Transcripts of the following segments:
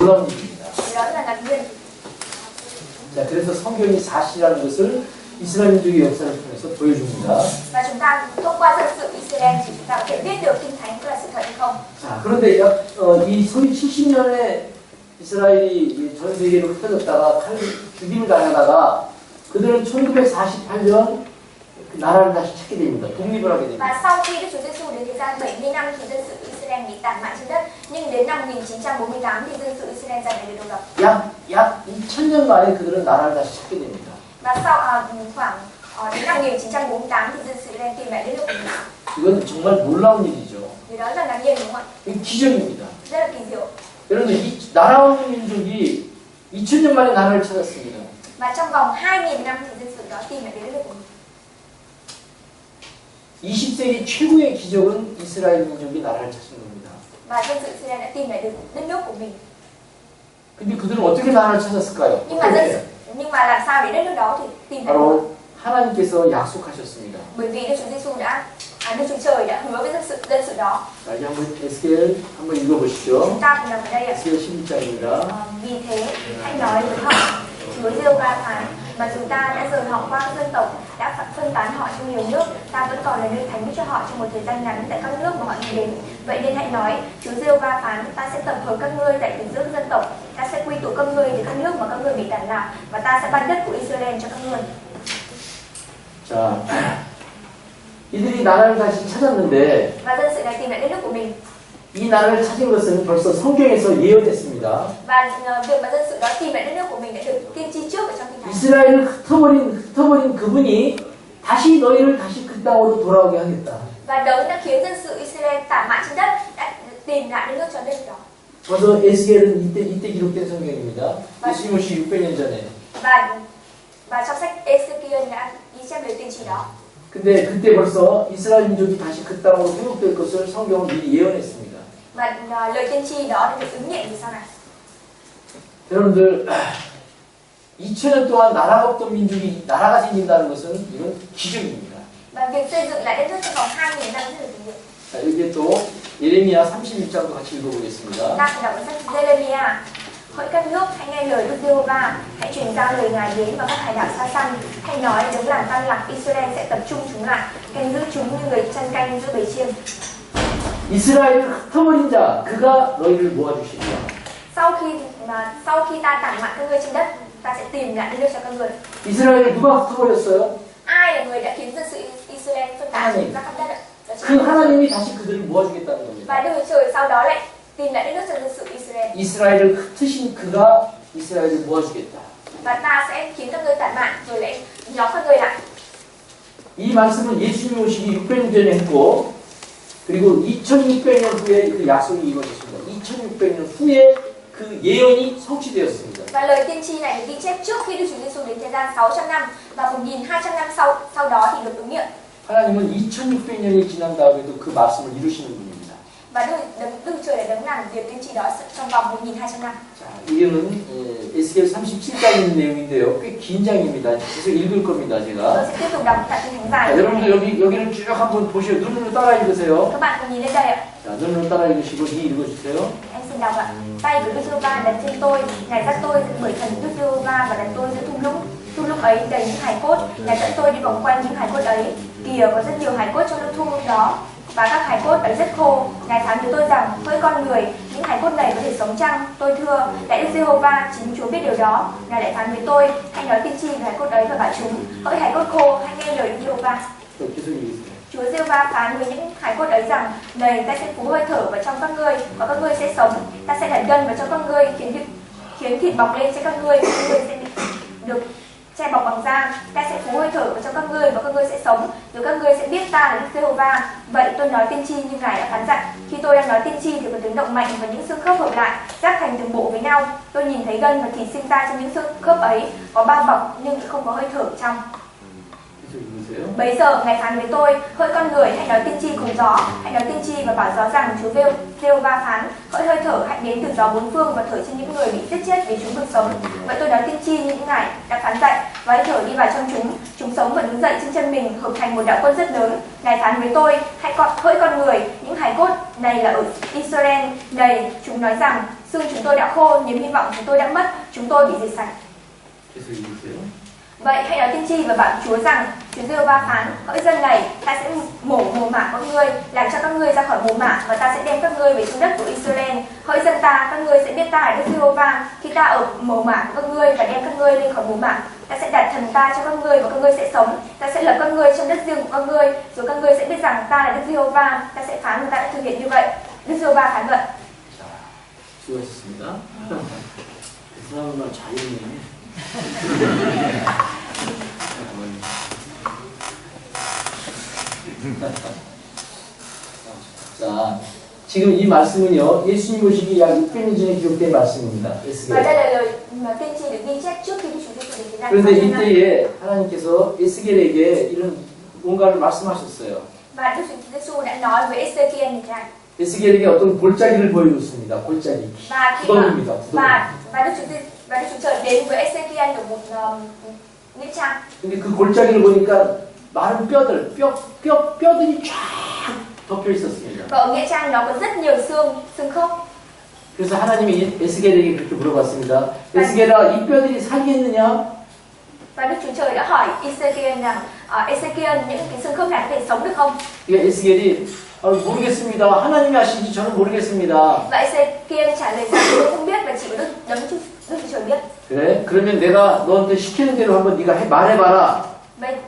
놀라운 일입니다. Đó là ngạc nhiên. 자, 그래서 성경이 사실이라는 것을 이스라엘 민족의 역사를 통해서 보여줍니다. Và chúng ta thông qua dân sự Israel thì chúng ta có thể biết được Kinh Thánh có là sự thật hay không. 자, 그런데 이 소위 70년에 이스라엘이 전 세계로 흩어졌다가 죽임을 당하다가 그들은 1948년 그 나라를 다시 찾게 됩니다. 독립을 하게 됩니다. Và sau khi Đức Chúa Giêsu đến thế gian 70 năm thì dân sự Israel bị tàn mạn trên đất, nhưng đến năm 1948 thì dân sự Israel giành được độc lập. 약 2000년 만에 그들은 나라를 다시 찾게 됩니다. Và sau khoảng đến năm 1948 thì dân sự Israel tìm lại đất nước của mình. 이건 정말 놀라운 일이죠. Điều đó là ngạc nhiên đúng không ạ? 이 기적입니다. Rất là kỳ diệu. 여러분, 이 나라 없는 민족이 2000년 만에 나라를 찾았습니다. Và trong vòng 2000 năm thì dân sự đó tìm lại đất nước của mình. 20세기 최고의 기적은 이스라엘 민족이 나라를 찾은 겁니다. Và dân sự Israel đã tìm lại được đất nước của mình. 근데 그들은 어떻게 나라를 찾았을까요? Nhưng mà làm sao để đất nước đó thì tìm lại được? 바로 하나님께서 약속하셨습니다. Bởi vì Đức Chúa Giêsu Đức Chúa Trời đã hứa với dân sự đó. 자, 이제 한번 에스겔 한번 읽어보시죠. Chúng ta cùng đọc ở đây ạ. 에스겔 16장입니다. Vì thế hãy nói với họ, Chúa Giê-hô-va phán, mà chúng ta đã rời họ qua các dân tộc, đã phân tán họ trong nhiều nước, ta vẫn còn là nơi thánh cho họ trong một thời gian ngắn tại các nước mà họ đi đến. Vậy nên hãy nói, Chúa Giê-hô-va phán, ta sẽ tập hợp các ngươi tại từ giữa dân tộc, ta sẽ quy tụ các ngươi từ các nước mà các ngươi bị tàn lạc, và ta sẽ ban đất của Israel cho các ngươi. 자, 이들이 나라를 다시 찾았는데 Và dân sự này tìm lại đất nước của mình. 이 나라를 찾은 것은 벌써 성경에서 예언했습니다. Và việc mà dân sự đó tìm lại đất nước của mình đã được tiên tri trước ở trong Kinh Thánh. 이스라엘을 흩어버린 그분이 다시 너희를 다시 그 땅으로 돌아오게 하겠다. Và đấng đã khiến dân sự Israel tản mạn trên đất đã tìm lại đất nước cho đất đó. 먼저 에스겔은 이때 기록된 성경입니다. 예수님 오시 600년 전에. Và trong sách Ezekiel đã ghi chép lời tiên tri đó. 근데 그때 벌써 이스라엘 민족이 다시 그 땅으로 회복될 것을 성경은 미리 예언했습니다. Và lời tiên tri đó đã được ứng nghiệm từ sau này. 여러분들 2000년 동안 나라가 없던 민족이 나라가 생긴다는 것은 이건 기적입니다. Và việc xây dựng lại đất nước trong vòng 2000 năm rất là kỳ diệu. 자, 이제 또 예레미야 31장도 같이 읽어보겠습니다. Ta phải đọc ở sách Jeremiah. Hỡi các nước, hãy nghe lời Đức Giê-hô-va, hãy truyền giao lời Ngài đến vào các hải đảo xa xăm. Hãy nói đấng làm tan lạc Israel sẽ tập trung chúng lại, canh giữ chúng như người chăn canh giữ bầy chiên. 이스라엘을 흩어버린 자, 그가 너희를 모아주시리라. Sau khi ta tản mạn các ngươi trên đất, ta sẽ tìm lại đất nước cho các ngươi. 이스라엘을 누가 흩어버렸어요? Ai là người đã khiến dân sự Israel phân tán ra khắp đất ạ? 그 하나님이 다시 그들을 모아주겠다는 겁니다. Và Đức Chúa Trời sau đó lại tìm lại đất nước cho dân sự Israel. 이스라엘을 흩으신 그가 이스라엘을 모아주겠다. Và ta sẽ khiến các ngươi tản mạn rồi lại nhóm các ngươi lại. 이 말씀은 예수님 오시기 600년 전에 했고, 그리고 2600년 후에 그 약속이 이루어졌습니다. 2600년 후에 그 예언이 성취되었습니다. Và lời tiên tri này được ghi chép trước khi Đức Chúa Giêsu đến thế gian 600 năm và 1200 năm sau đó thì được ứng nghiệm. 하나님은 2600년이 지난 다음에도 그 말씀을 이루시는 분입니다. Và Đức Trời đã đấng làm việc tiên tri đó trong vòng 1200 năm. 자, 이거는 에스겔 37장에 있는 내용인데요. 꽤 긴 장입니다. 계속 읽을 겁니다, Tôi 제가. sẽ tiếp tục đọc tại Kinh Thánh dài. 자, 여러분들 여기를 쭉 한번 보시고 눈으로 따라 읽으세요. Các bạn cùng nhìn lên đây ạ. 자, 눈으로 따라 읽으시고 뒤 읽어주세요. Em xin đọc ạ. Tay của Đức Giê-hô-va đặt trên tôi, Ngài dắt tôi bởi thần Đức Giê-hô-va và đặt tôi giữa thung lũng. Thung lũng ấy đầy những hài cốt, Ngài dẫn tôi đi vòng quanh những hài cốt ấy. Kìa có rất nhiều hài cốt trong thung lũng đó, và các hài cốt ấy rất khô. Ngài phán với tôi rằng, hỡi con người, những hài cốt này có thể sống chăng? Tôi thưa, lạy Đức Giê-hô-va, chính Chúa biết điều đó. Ngài lại phán với tôi, hãy nói tiên tri về hài cốt ấy và bảo chúng, hỡi hài cốt khô, hãy nghe lời Đức Giê-hô-va. Chúa Giê-hô-va phán với những hài cốt ấy rằng, này ta sẽ phú hơi thở vào trong các ngươi và các ngươi sẽ sống. Ta sẽ đặt gân vào trong các ngươi khiến thịt bọc lên trên các ngươi và các ngươi sẽ được che bọc bằng da. Ta sẽ phú hơi thở vào trong các ngươi và các ngươi sẽ sống, rồi các ngươi sẽ biết ta là Đức Giê-hô-va. Vậy tôi nói tiên tri như Ngài đã phán dặn. Khi tôi đang nói tiên tri thì có tiếng động mạnh và những xương khớp hợp lại, giáp thành từng bộ với nhau. Tôi nhìn thấy gân và thịt sinh ra trong những xương khớp ấy, có bao bọc nhưng không có hơi thở trong. Bấy giờ Ngài phán với tôi, hỡi con người, hãy nói tiên tri cùng gió, hãy nói tiên tri và bảo gió rằng Chúa Giê-hô-va phán, hỡi hơi thở hãy đến từ gió bốn phương và thở trên những người bị giết chết để chúng được sống. Vậy tôi nói tiên tri như những Ngài đã phán dạy, và hơi thở đi vào trong chúng sống và đứng dậy trên chân mình, hợp thành một đạo quân rất lớn. Ngài phán với tôi, hỡi con người, những hài cốt này là ở Israel, này chúng nói rằng Xương chúng tôi đã khô, niềm hy vọng chúng tôi đã mất, chúng tôi bị diệt sạch. 계속 읽으세요. Vậy hãy nói tiên tri và bảo Chúa rằng, Chúa Giê-hô-va phán, hỡi dân này, ta sẽ mổ mồ mả các ngươi, làm cho các ngươi ra khỏi mồ mả, và ta sẽ đem các ngươi về xuống đất của Israel. Hỡi dân ta, các ngươi sẽ biết ta là Đức Giê-hô-va, khi ta ở mồ mả của các ngươi và đem các ngươi lên khỏi mồ mả. Ta sẽ đặt thần ta cho các ngươi và các ngươi sẽ sống. Ta sẽ lập các ngươi trong đất riêng của các ngươi, rồi các ngươi sẽ biết rằng ta là Đức Giê-hô-va. Ta sẽ phán và ta đã thực hiện như vậy. Đức Giê-hô-va phán vậy. 자, 수고하셨습니다. 그 사람은 자유네. 자, 지금 이 말씀은요, 예수님 오시기 약 600년 전에 기록된 말씀입니다. Và 에스겔. đây là lời mà tiên tri được ghi chép trước khi Đức Chúa Giêsu đến thế gian. 그런데 이때에 하나님께서 에스겔에게 이런 뭔가를 말씀하셨어요. Và Đức Chúa Giêsu đã nói với Ê-xê-ki-el như thế này. 에스겔에게 어떤 골짜기를 보여줬습니다. 골짜기. Và khi 구덩입니다. 구덩이. và Đức Chúa Trời đến với Ê-xê-ki-el được một nghĩa trang. 근데 그 골짜기를 보니까 마른 뼈들이 쫙 덮여 있었습니다. Và ở nghĩa trang nó có rất nhiều xương khớp. 그래서 하나님이 에스겔에게 그렇게 물어봤습니다. 에스겔아, 이 뼈들이 살겠느냐? Và Đức Chúa Trời đã hỏi Ê-xê-ki-el rằng, Ê-xê-ki-el, những cái xương khớp này có thể sống được không? 그러니까 에스겔이 모르겠습니다. 하나님이 아시지 저는 모르겠습니다. Và Ê-xê-ki-el trả lời rằng tôi không biết và chỉ có Đức Chúa Trời biết. 그래? 그러면 내가 너한테 시키는 대로 한번 네가 말해봐라.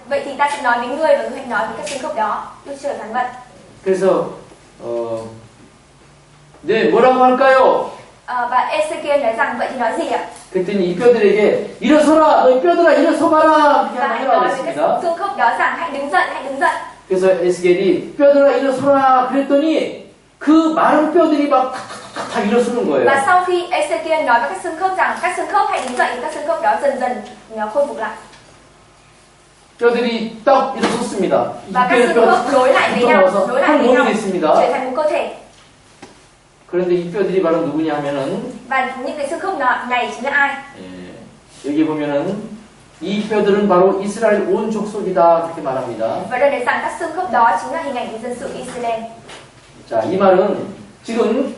Vậy thì ta sẽ nói với ngươi và ngươi hãy nói với các xương khớp đó. Đức Chúa Trời phán vậy. 그래서 네, 뭐라고 할까요? Và Ê-xê-ki-el nói rằng vậy thì nói gì ạ? 그랬더니 이 뼈들에게 일어서라, 너희 뼈들아 일어서봐라. 그렇게 Và hãy 하라고 nói với 했습니다. các xương khớp đó rằng hãy đứng dậy, hãy đứng dậy. 그래서 에스겔이 뼈들아 일어서라 그랬더니 그 마른 뼈들이 막 탁탁탁탁 일어서는 거예요. Và sau khi Ê-xê-ki-el nói với các xương khớp rằng các xương khớp hãy đứng dậy, thì các xương khớp đó dần dần khôi phục lại. 뼈들이 딱 일어섰습니다. Và các xương khớp nối lại với nhau, 한 몸이 됐습니다. trở thành một cơ thể. 그런데 이 뼈들이 바로 누구냐 하면은 Và những cái xương khớp này chính là ai? 여기 보면은 이 뼈들은 바로 이스라엘 온 족속이다 그렇게 말합니다. Và đây nói rằng các xương khớp đó chính là hình ảnh của dân sự Israel. 자, 이 말은 지금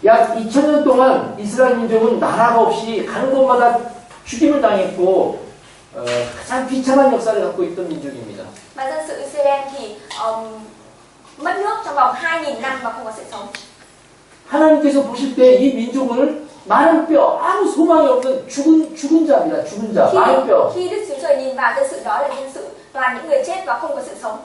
약 2000년 동안 이스라엘 민족은 나라가 없이 가는 곳마다 죽임을 당했고 가장 비참한 역사를 갖고 있던 민족입니다. Và dân sự Israel thì mất nước trong vòng 2000 năm và không có sự sống. 하나님께서 보실 때 이 민족을 마른 뼈, 아무 소망이 없는 죽은 자입니다. 죽은 자, 마른 뼈. Khi Đức Chúa Trời nhìn vào dân sự đó là dân sự toàn những người chết và không có sự sống.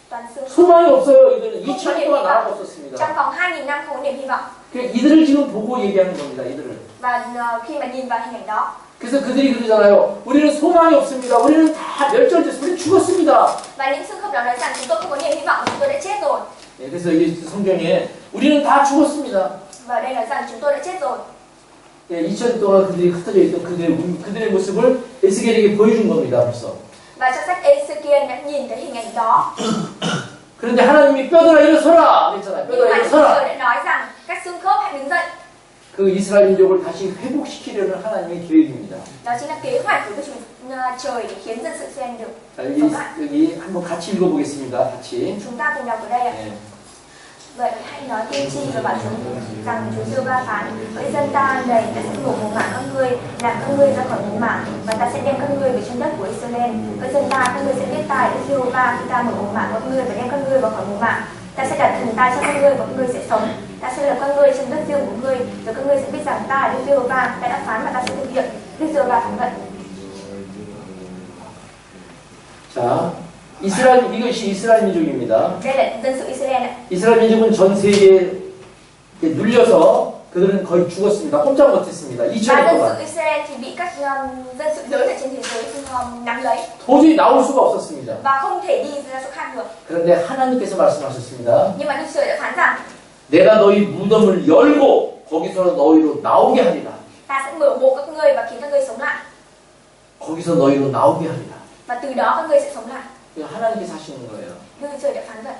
Toàn xương. 소망이 없어요. 이들은 2000년 동안 나라가 없었습니다. Trong vòng 2000 năm không có niềm hy vọng. 이들을 지금 보고 얘기하는 겁니다. 이들을. Và khi mà nhìn vào hình ảnh đó. 그래서 그들이 그러잖아요. 우리는 소망이 없습니다. 우리는 다 멸절됐습니다. 우리 죽었습니다. Và những xương khớp đó nói rằng chúng tôi không có niềm hy vọng, chúng tôi đã chết rồi. 그래서 이 성경에 우리는 다 죽었습니다. Và đây nói rằng chúng tôi đã chết rồi. 2000년 동안 그들이 흩어져 있던 그들의 모습을 에스겔에게 보여준 겁니다. 벌써. Và trong sách Ê-xê-ki-el đã nhìn thấy hình ảnh đó. 그런데 하나님이 뼈들아 일어서라 그랬잖아요. Nhưng 뼈들아 mà Đức 일어서라. Chúa Trời đã nói rằng các xương khớp hãy đứng dậy. 그 이스라엘 민족을 다시 회복시키려는 하나님의 계획입니다. Đó chính là kế hoạch của Đức Chúa Trời để khiến dân sự Israel được 자, sống lại. 여기 한번 같이 읽어보겠습니다. 같이. Chúng ta cùng đọc ở đây ạ. 네. Vậy hãy nói tiên tri và bảo chúng rằng Chúa Giê-hô-va phán: hỡi dân ta này, ta sẽ mổ mồ mả các ngươi, làm các ngươi ra khỏi mồ mả, và ta sẽ đem các ngươi về trong đất của Israel. Hỡi dân ta, các ngươi sẽ biết ta là Đức Giê-hô-va khi ta mổ mồ mả các ngươi và đem các ngươi vào khỏi mồ mả. Ta sẽ đặt thần ta cho các ngươi và các ngươi sẽ sống. Ta sẽ lập các ngươi trong đất riêng của ngươi, rồi các ngươi sẽ biết rằng ta là Đức Giê-hô-va. Ta đã phán và ta sẽ thực hiện. Đức Giê-hô-va phán vậy. 자, 이것이 이스라엘 민족입니다. Đây là dân sự Israel ạ. 이스라엘 민족은 전 세계에 눌려서 그들은 거의 죽었습니다. 꼼짝 못했습니다. Và 2000년 dân 동안. sự Israel thì bị các dân sự lớn ở trên thế giới nắm lấy 도저히 나올 수가 없었습니다. và không thể đi ra chỗ khác được. 그런데 하나님께서 말씀하셨습니다. Nhưng mà Đức Trời đã phán rằng 내가 너희 무덤을 열고 거기서 너희로 나오게 하리라. ta sẽ mở mộ các ngươi và khiến các ngươi sống lại. 거기서 너희로 나오게 하리라. Và từ đó các ngươi sẽ sống lại. 하나님께서 하시는 거예요. Đức Trời đã phán vậy.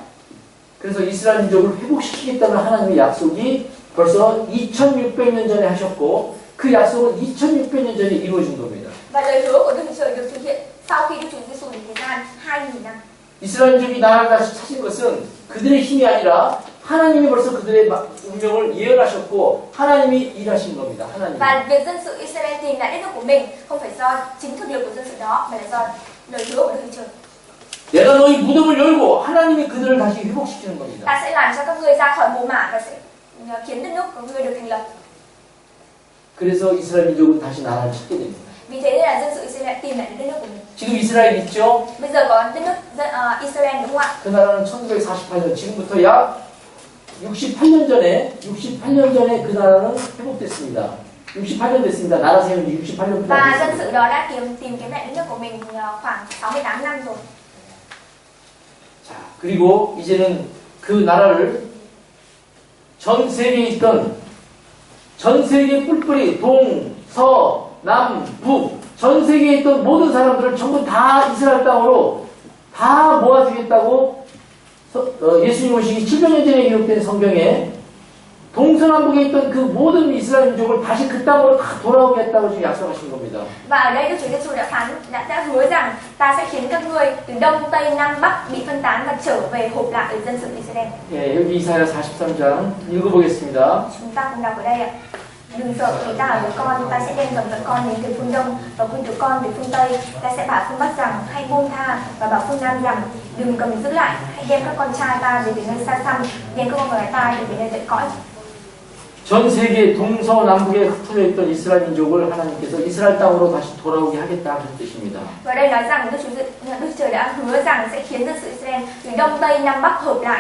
그래서 이스라엘 민족을 회복시키겠다는 하나님의 약속이 벌써 2600년 전에 하셨고 그 약속은 2600년 전에 이루어진 겁니다. Và lời hứa của Đức Trời được thực hiện sau khi Đức Chúa Giêsu đến thế gian 2000 năm. 이스라엘 민족이 나라를 다시 찾은 것은 그들의 힘이 아니라 하나님이 벌써 그들의 운명을 예언하셨고 하나님이 일하신 겁니다. 하나님. Và việc dân sự Israel tìm lại đất nước của mình không phải do chính thực lực của dân sự đó mà là do lời hứa của Đức Chúa Trời. 내가 너희 무덤을 열고 하나님이 그들을 다시 회복시키는 겁니다. Ta sẽ làm cho các ngươi ra khỏi mồ mả và sẽ khiến đất nước của ngươi được thành lập. 그래서 이스라엘 민족은 다시 나라를 찾게 됩니다. Vì thế nên là dân sự Israel tìm lại đất nước của mình. 지금 이스라엘 있죠? Bây giờ có đất nước Israel đúng không ạ? 그 나라는 1948년 지금부터 약 68년 전에 그 나라는 회복됐습니다. 68년 됐습니다. 나라 세운 지 68년 Và dân 됐습니다. sự đó đã tìm kiếm lại đất nước của mình khoảng 68 năm rồi. 자, 그리고 이제는 그 나라를 전 세계에 있던 전 세계 뿔뿔이 동, 서, 남, 북 전 세계에 있던 모든 사람들을 전부 다 이스라엘 땅으로 다 모아주겠다고 예수님 오시기 700년 전에 기록된 성경에 동서남북에 있던 그 모든 이스라엘 민족을 다시 그 땅으로 다 돌아오겠다고 지금 약속하신 겁니다. Và ở đây Đức Chúa Giêsu đã hứa rằng ta sẽ khiến các ngươi từ đông tây nam bắc bị phân tán và trở về hộp lại ở dân sự Israel. 예, 여기 이사야 43장 읽어보겠습니다. Chúng ta cùng đọc ở đây ạ. Đừng sợ vì ta ở với con, ta sẽ đem dòng dẫn con đến từ phương đông và quân tụi con về phương tây. Ta sẽ bảo phương bắc rằng hãy buông tha và bảo phương nam rằng đừng cầm giữ lại. Hãy đem các con trai ta về nơi xa xăm, đem các con gái ta về nơi tận cõi. 전 세계 동서남북에 흩어져 있던 이스라엘 민족을 하나님께서 이스라엘 땅으로 다시 돌아오게 하겠다 하는 뜻입니다. Và đây nói rằng Đức Trời đã hứa rằng sẽ khiến dân sự Israel từ đông tây nam bắc hợp lại.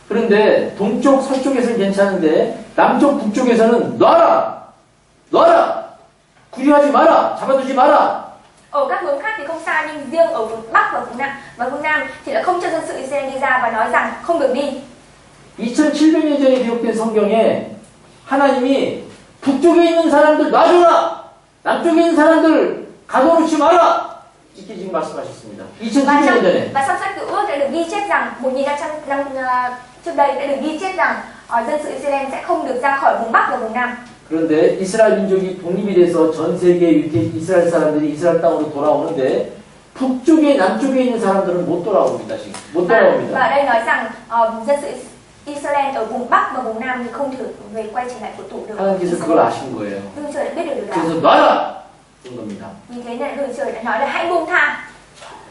그런데 동쪽 서쪽에서는 괜찮은데 남쪽 북쪽에서는 놔라 구류하지 마라 잡아두지 마라. Ở các hướng khác thì không sao, nhưng riêng ở vùng bắc và phương nam thì lại không cho dân sự Israel đi ra và nói rằng không được đi. 2700년 전에 기록된 성경에 하나님이 북쪽에 있는 사람들 놔줘라 남쪽에 있는 사람들 가둬놓지 마라 이렇게 지금 말씀하셨습니다. 2700년 전에. Và trong sách Cựu Ước đã được ghi chép rằng 1500 năm trước đây đã được ghi chép rằng dân sự Israel sẽ không được ra khỏi vùng bắc và vùng nam. 그런데 이스라엘 민족이 독립이 돼서 전 세계 이스라엘 사람들이 이스라엘 땅으로 돌아오는데 북쪽에 남쪽에 있는 사람들은 못 돌아옵니다. 지금 못 돌아옵니다. Và ở đây nói rằng dân sự Israel ở vùng bắc và vùng nam thì không thể về quay trở lại của tụ được. 하나님께서 그걸 아신 거예요. Đức Trời đã biết được điều đó. 그래서 놔라 그런 겁니다. Vì thế nên Đức Trời đã nói là hãy buông tha.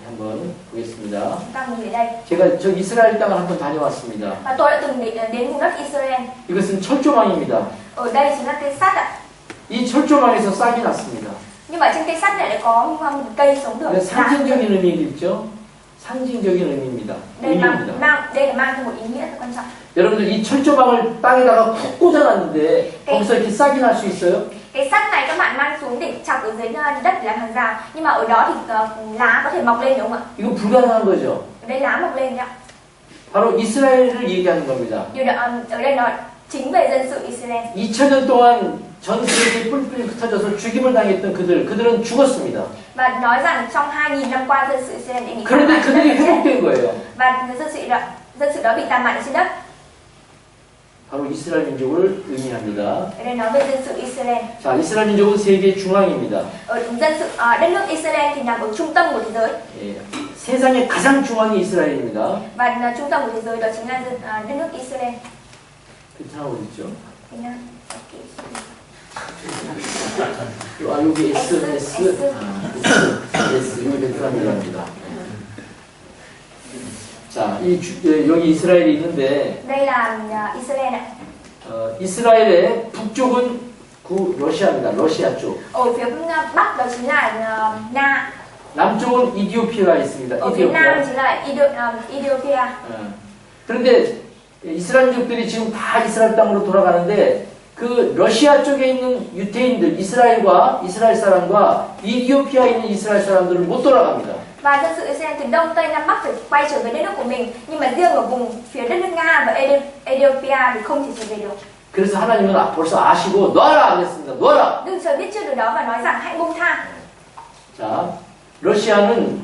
한번 보겠습니다. Chúng ta nhìn ở đây. 제가 저 이스라엘 땅을 한번 다녀왔습니다. Và tôi đã từng đến vùng đất Israel. 이것은 철조망입니다. Ở đây chính là cây sắt ạ. 이 철조망에서 싹이 났습니다. Nhưng mà trên cây sắt này lại có một cây sống được. 상징적인 의미겠죠? 상징적인 의미입니다. Đây là 의미입니다. mang theo một ý nghĩa rất quan trọng. 여러분들 이 철조망을 땅에다가 푹 꽂아놨는데 거기서 이렇게 싹이 날 수 있어요? Cái sắt này các bạn mang xuống để chọc ở dưới đất để làm hàng rào, nhưng mà ở đó thì lá có thể mọc lên đúng không ạ? 이거 불가능한 거죠. Ở đây lá mọc lên đấy ạ. 바로 이스라엘을 얘기하는 겁니다. Điều đó, ở đây nói chính về dân sự Israel. 2000년 동안 전 세계에 뿔뿔이 흩어져서 죽임을 당했던 그들은 죽었습니다. Và nói rằng trong 2000 năm qua dân sự Israel đã bị 그런데 그들이 회복된 거예요. và dân sự đó bị tàn mạn trên đất. 바로 이스라엘 민족을 의미합니다. Ở đây nói về dân sự Israel. 자, 이스라엘 민족은 세계 중앙입니다. Ở dân sự đất nước Israel thì nằm ở trung tâm của thế giới. 예, 세상의 가장 중앙이 이스라엘입니다. Và trung tâm của thế giới đó chính là đất nước Israel. 베트남 어디 있죠? Kenya. 아, 여기 S. 여기 베트남이랍니다. 자, 여기 이스라엘이 있는데, Đây là Israel ạ. 이스라엘의 북쪽은 러시아입니다. 러시아 쪽. Ở phía bắc đó chính là Nga. 남쪽은 이디오피아가 있습니다. Ở phía nam chính là Ethiopia. 그런데 이스라엘 민족들이 지금 다 이스라엘 땅으로 돌아가는데 그 러시아 쪽에 있는 유대인들, 이스라엘 사람과 이디오피아에 있는 이스라엘 사람들은 못 돌아갑니다. Và dân sự Israel từ đông tây nam bắc phải quay trở về đất nước của mình, nhưng mà riêng ở vùng phía đất nước Nga và Ethiopia thì không thể trở về được. 그래서 하나님은 벌써 아시고 놔라 그랬습니다. 놔라. Đức Trời biết trước điều đó và nói rằng hãy buông tha. 자, 러시아는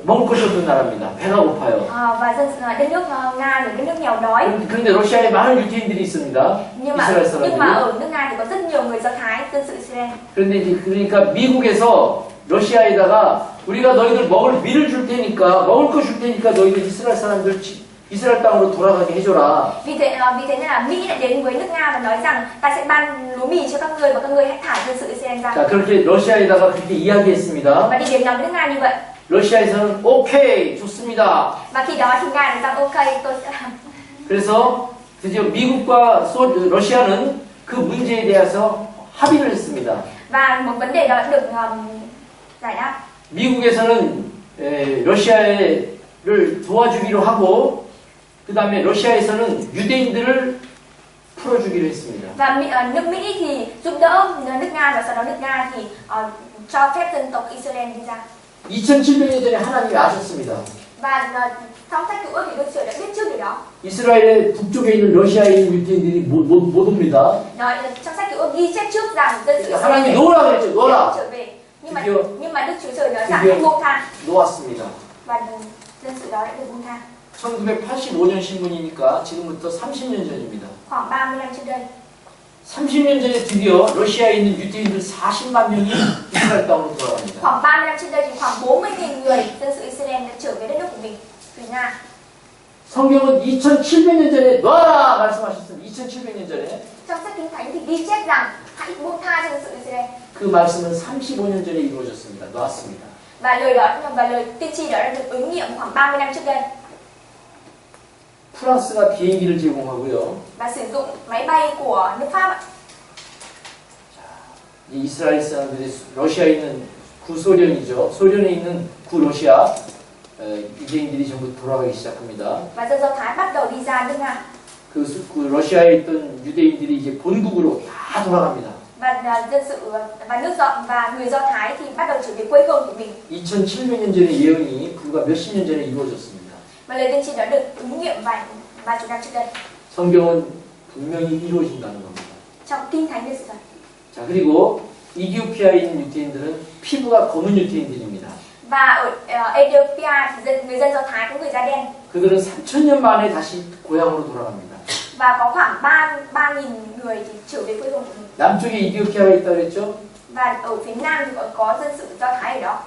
먹을 것이 없는 나라입니다. 배가 고파요. Và đất nước Nga là đất nước nghèo đói. 그런데 러시아에 많은 유대인들이 있습니다. Nhưng 이스라엘 사람들이. mà ở nước Nga thì có rất nhiều người Do Thái, dân sự Israel. 그러니까 미국에서 러시아에다가 우리가 너희들 먹을 밀을 줄 테니까 먹을 거 줄 테니까 너희들 이스라엘 사람들 이스라엘 땅으로 돌아가게 해줘라. Vì thế nên là Mỹ đã đến với nước Nga và nói rằng ta sẽ ban lúa mì cho các ngươi và các ngươi hãy thả dân sự Israel ra. 자, 그렇게 러시아에다가 그렇게 이야기했습니다. Và đi đến nói với nước Nga như vậy. 러시아에서는 오케이, 좋습니다. Và khi đó thì Nga nói rằng ok tôi sẽ làm. 그래서 드디어 미국과 러시아는 그 문제에 대해서 합의를 했습니다. Và một vấn đề đó đã được giải đáp. 미국에서는 러시아를 도와주기로 하고 그 다음에 러시아에서는 유대인들을 풀어주기로 했습니다. Và nước Mỹ thì giúp đỡ nước Nga và sau đó nước Nga thì cho phép dân tộc Israel đi ra. 2700년 전에 하나님이 아셨습니다. Và trong sách Cựu Ước thì Đức Chúa đã biết trước điều đó. 이스라엘의 북쪽에 있는 러시아인 유대인들이 못 옵니다. Nói trong sách Cựu Ước ghi chép trước rằng dân sự 하나님이 놓으라 그랬죠. 놓으라. trở về. Nhưng mà Đức Chúa Trời nói rằng hãy buông tha. 놓았습니다. Và dân sự đó đã được buông tha. 1985년 신문이니까 지금부터 30년 전입니다. Khoảng 30 năm trước đây. 30년 전에 드디어 러시아에 있는 유대인들 40만 명이 이스라엘 땅으로 돌아갑니다. Khoảng 30 năm trước đây thì khoảng 40.000 người dân sự Israel đã trở về đất nước của mình, từ Nga. 성경은 2700년 전에 놔라 말씀하셨습니다. 2700년 전에. Trong sách Kinh Thánh thì ghi chép rằng hãy buông tha cho dân sự Israel. 그 말씀은 35년 전에 이루어졌습니다. 놨습니다. Và lời tiên tri đó đã được ứng nghiệm khoảng 30 năm trước đây. 프랑스가 비행기를 제공하고요. Và sử dụng máy bay của nước Pháp ạ. 이 이스라엘 사람들이 러시아에 있는 구소련이죠. 소련에 있는 구러시아 유대인들이 전부 돌아가기 시작합니다. Và dân Do Thái bắt đầu đi ra nước Nga. 그 러시아에 있던 유대인들이 이제 본국으로 다 돌아갑니다. Và dân sự và người Do Thái thì bắt đầu trở về quê hương của mình. 2700년 전의 예언이 불과 몇십 년 전에 이루어졌습니다. Và lời tiên tri đó được ứng nghiệm vài chục năm trước đây. 성경은 분명히 이루어진다는 겁니다. Trong Kinh Thánh được sự thật. 자, 그리고 이디오피아에 있는 유대인들은 피부가 검은 유대인들입니다. Và ở Ethiopia thì người dân Do Thái có người da đen. 그들은 3000년 만에 다시 고향으로 돌아갑니다. Và có khoảng 3.000 người thì trở về quê hương của mình. 남쪽에 이디오피아가 있다고 그랬죠? Và ở phía Nam thì có dân sự Do Thái ở đó.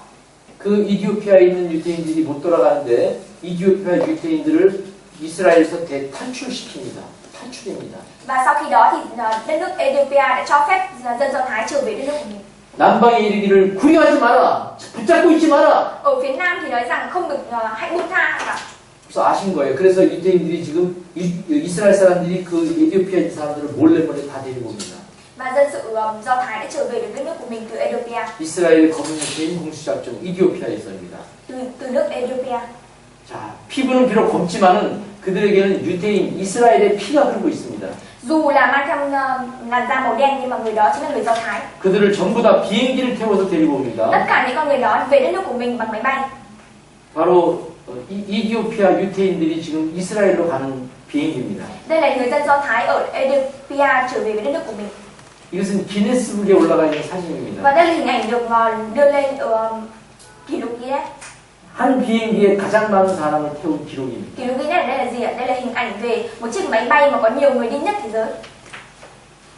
그 이디오피아에 있는 유대인들이 못 돌아가는데 이디오피아 유대인들을 이스라엘에서 탈출시킵니다. 탈출입니다. Và sau khi đó thì đất nước Ethiopia đã cho phép dân Do Thái trở về đất nước của mình. 남방에 이르기를 구려하지 마라. 붙잡고 있지 마라. Ở phía Nam thì nói rằng không được hãy buông tha cả. 그래서 아신 거예요. 그래서 유대인들이 지금 이스라엘 사람들이 그 에티오피아 사람들을 몰래 다 데리고 옵니다. Và dân sự Do Thái đã trở về được đất nước của mình từ Ethiopia. 이스라엘의 검은 유대인 홍수작전 이디오피아에서입니다. từ nước Ethiopia. 자, 피부는 비록 검지만은 그들에게는 유대인 이스라엘의 피가 흐르고 있습니다. Dù là mang theo làn da màu đen nhưng mà người đó chính là người Do Thái. 그들을 전부 다 비행기를 태워서 데리고 옵니다. Tất cả những con người đó về đất nước của mình bằng máy bay. 바로 이디오피아 유대인들이 지금 이스라엘로 가는 비행기입니다. Đây là người dân Do Thái ở Ethiopia trở về với đất nước của mình. 이것은 기네스북에 올라가 있는 사진입니다. Và đây là hình ảnh được đưa lên kỷ lục Guinness. 한 비행기에 가장 많은 사람을 태운 기록입니다. Kỷ lục Guinness đây là gì ạ? Đây là hình ảnh về một chiếc máy bay mà có nhiều người đi nhất thế giới.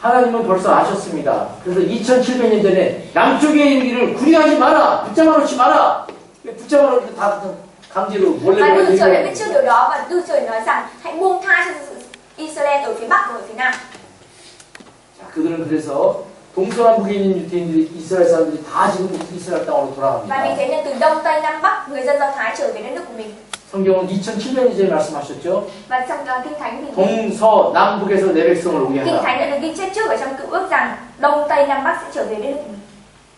하나님은 벌써 아셨습니다. 그래서 2700년 전에 남쪽에 있는 길을 구리하지 마라, 붙잡아 놓지 마라. 붙잡아 놓고 다 강제로 몰래 Và 몰래 Đức Chúa đã 데리고 biết trước điều đó và Đức Chúa nói rằng hãy buông tha cho sự Israel ở phía Bắc và ở phía Nam. 자, 그들은 그래서 동서남북에 있는 유대인들이 이스라엘 사람들이 다 지금 이스라엘 땅으로 Và vì 돌아갑니다. thế nên từ Đông Tây Nam Bắc người dân Do Thái trở về đất nước của mình. 성경은 2700년 전에 말씀하셨죠. Và trong Kinh Thánh thì 동서남북에서 내 백성을 오게 Kinh 하라. Thánh đã được ghi chép trước ở trong Cựu Ước rằng Đông Tây Nam Bắc sẽ trở về đất nước của mình.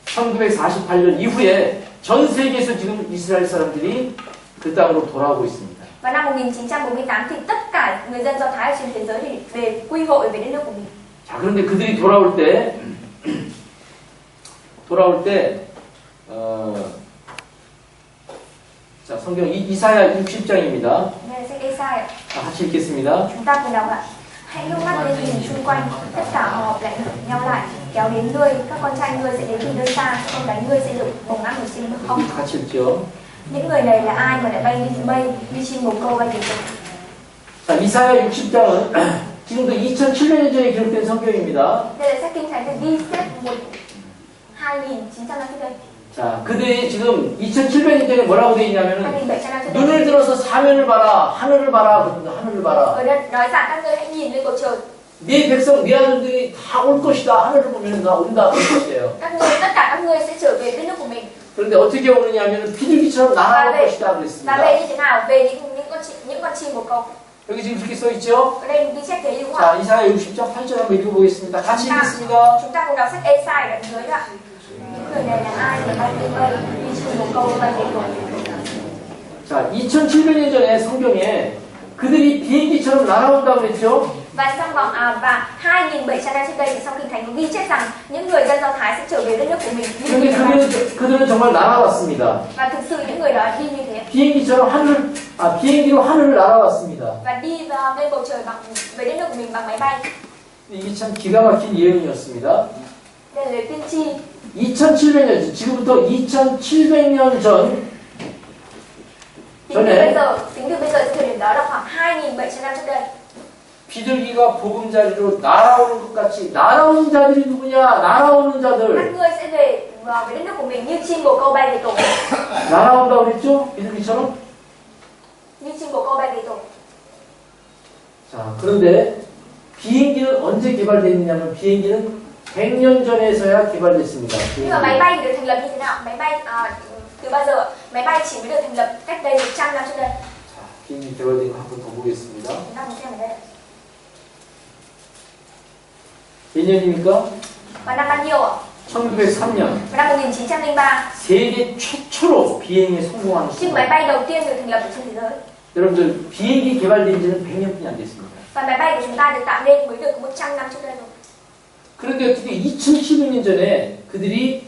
1948년 이후에 전 세계에서 지금 이스라엘 사람들이 그 땅으로 돌아오고 있습니다. Và năm 1948 thì tất cả người dân Do Thái ở trên thế giới thì về quy hội về đất nước của mình. 자, 그런데 그들이 돌아올 때 자, 성경 이사야 60장입니다. Đây là sách Ê-sai ạ. 같이 읽겠습니다. Chúng ta cùng đọc ạ. Hãy ngước mắt lên nhìn xung quanh, tất cả họ lại hợp nhau lại, kéo đến ngươi, các con trai ngươi sẽ đến từ nơi xa, không đánh ngươi sẽ được bồng ăn ở trên nước không. 같이 읽죠. Những người này là ai mà lại bay như mây, như chim bồ câu bay về trời. 자, 이사야 60장은 지금도 2700년 전에 기록된 성경입니다. Đây là sách Kinh Thánh được ghi xếp 2900 năm trước đây. 자, 그들이 지금 2700년 전에 뭐라고 돼 있냐면은 2700 năm trước đây. 눈을 들어서 사면을 봐라, 하늘을 봐라, 그럽니다. 하늘을 봐라. Ở đây nói rằng các ngươi hãy nhìn lên bầu trời. 네 백성, 네 아들들이 다 올 것이다. 하늘을 보면 다 온다. 올 것이에요. Các ngươi, tất cả các ngươi sẽ trở về đất nước của mình. 그런데 어떻게 오느냐 하면 비둘기처럼 날아올 것이다 Và 그랬습니다. về như thế nào? Về những con chim bồ câu. 여기 지금 그렇게 써 있죠? Ở đây ghi chép thế đúng không 자, ạ? 이사야 60장 8절 한번 읽어보겠습니다. 같이 읽겠습니다. Chúng ta cùng đọc sách Ê-sai đoạn dưới ạ. Những người này là ai để bay lên mây, đi chim bồ câu bay về đồi. 자, 2700년 전에 성경에 그들이 비행기처럼 날아온다고 그랬죠? Và trong vòng và 2700 năm trước đây thì trong kinh thánh có ghi chép rằng những người dân Do Thái sẽ trở về đất nước của mình như 근데 thế này. 그들은 정말 날아왔습니다. Và thực sự những người đó đi như thế 비행기로 하늘을 날아왔습니다. và đi vào lên bầu trời về đất nước của mình bằng máy bay. 이게 참 기가 막힌 예언이었습니다. Đây là lời tiên tri. 2700년, 지금부터 2700년 전, Tính từ bây giờ thời điểm đó là khoảng 2700 năm trước đây. 비둘기가 보금자리로 날아오는 것 같이 날아오는 자들이 누구냐? 날아오는 Các 자들. ngươi sẽ về với đất nước của mình như chim bồ câu bay về tổ. 날아온다고 그랬죠? 비둘기처럼. Như chim bồ câu bay về tổ. 자, 그런데 비행기는 언제 개발됐느냐면 비행기는 100년 전에서야 개발됐습니다. Nhưng mà máy bay thì được thành lập như thế nào? Máy bay từ bao giờ? Máy bay chỉ mới được thành lập cách đây 100 năm trước đây. 자, 비행기 개발된 거 한 번 더 보겠습니다. Chúng ta cùng xem ở đây. 몇 년입니까? Vào năm bao nhiêu ạ? 1903년. Vào năm 1903. 세계 최초로 비행에 성공한 Chiếc máy bay đầu tiên được thành lập ở trên thế giới. 여러분들 비행기 개발된 지는 100년뿐이 안 됐습니다. Và máy bay của chúng ta được tạo nên mới được 100 năm trước đây rồi. 그런데 어떻게 2700년 전에 그들이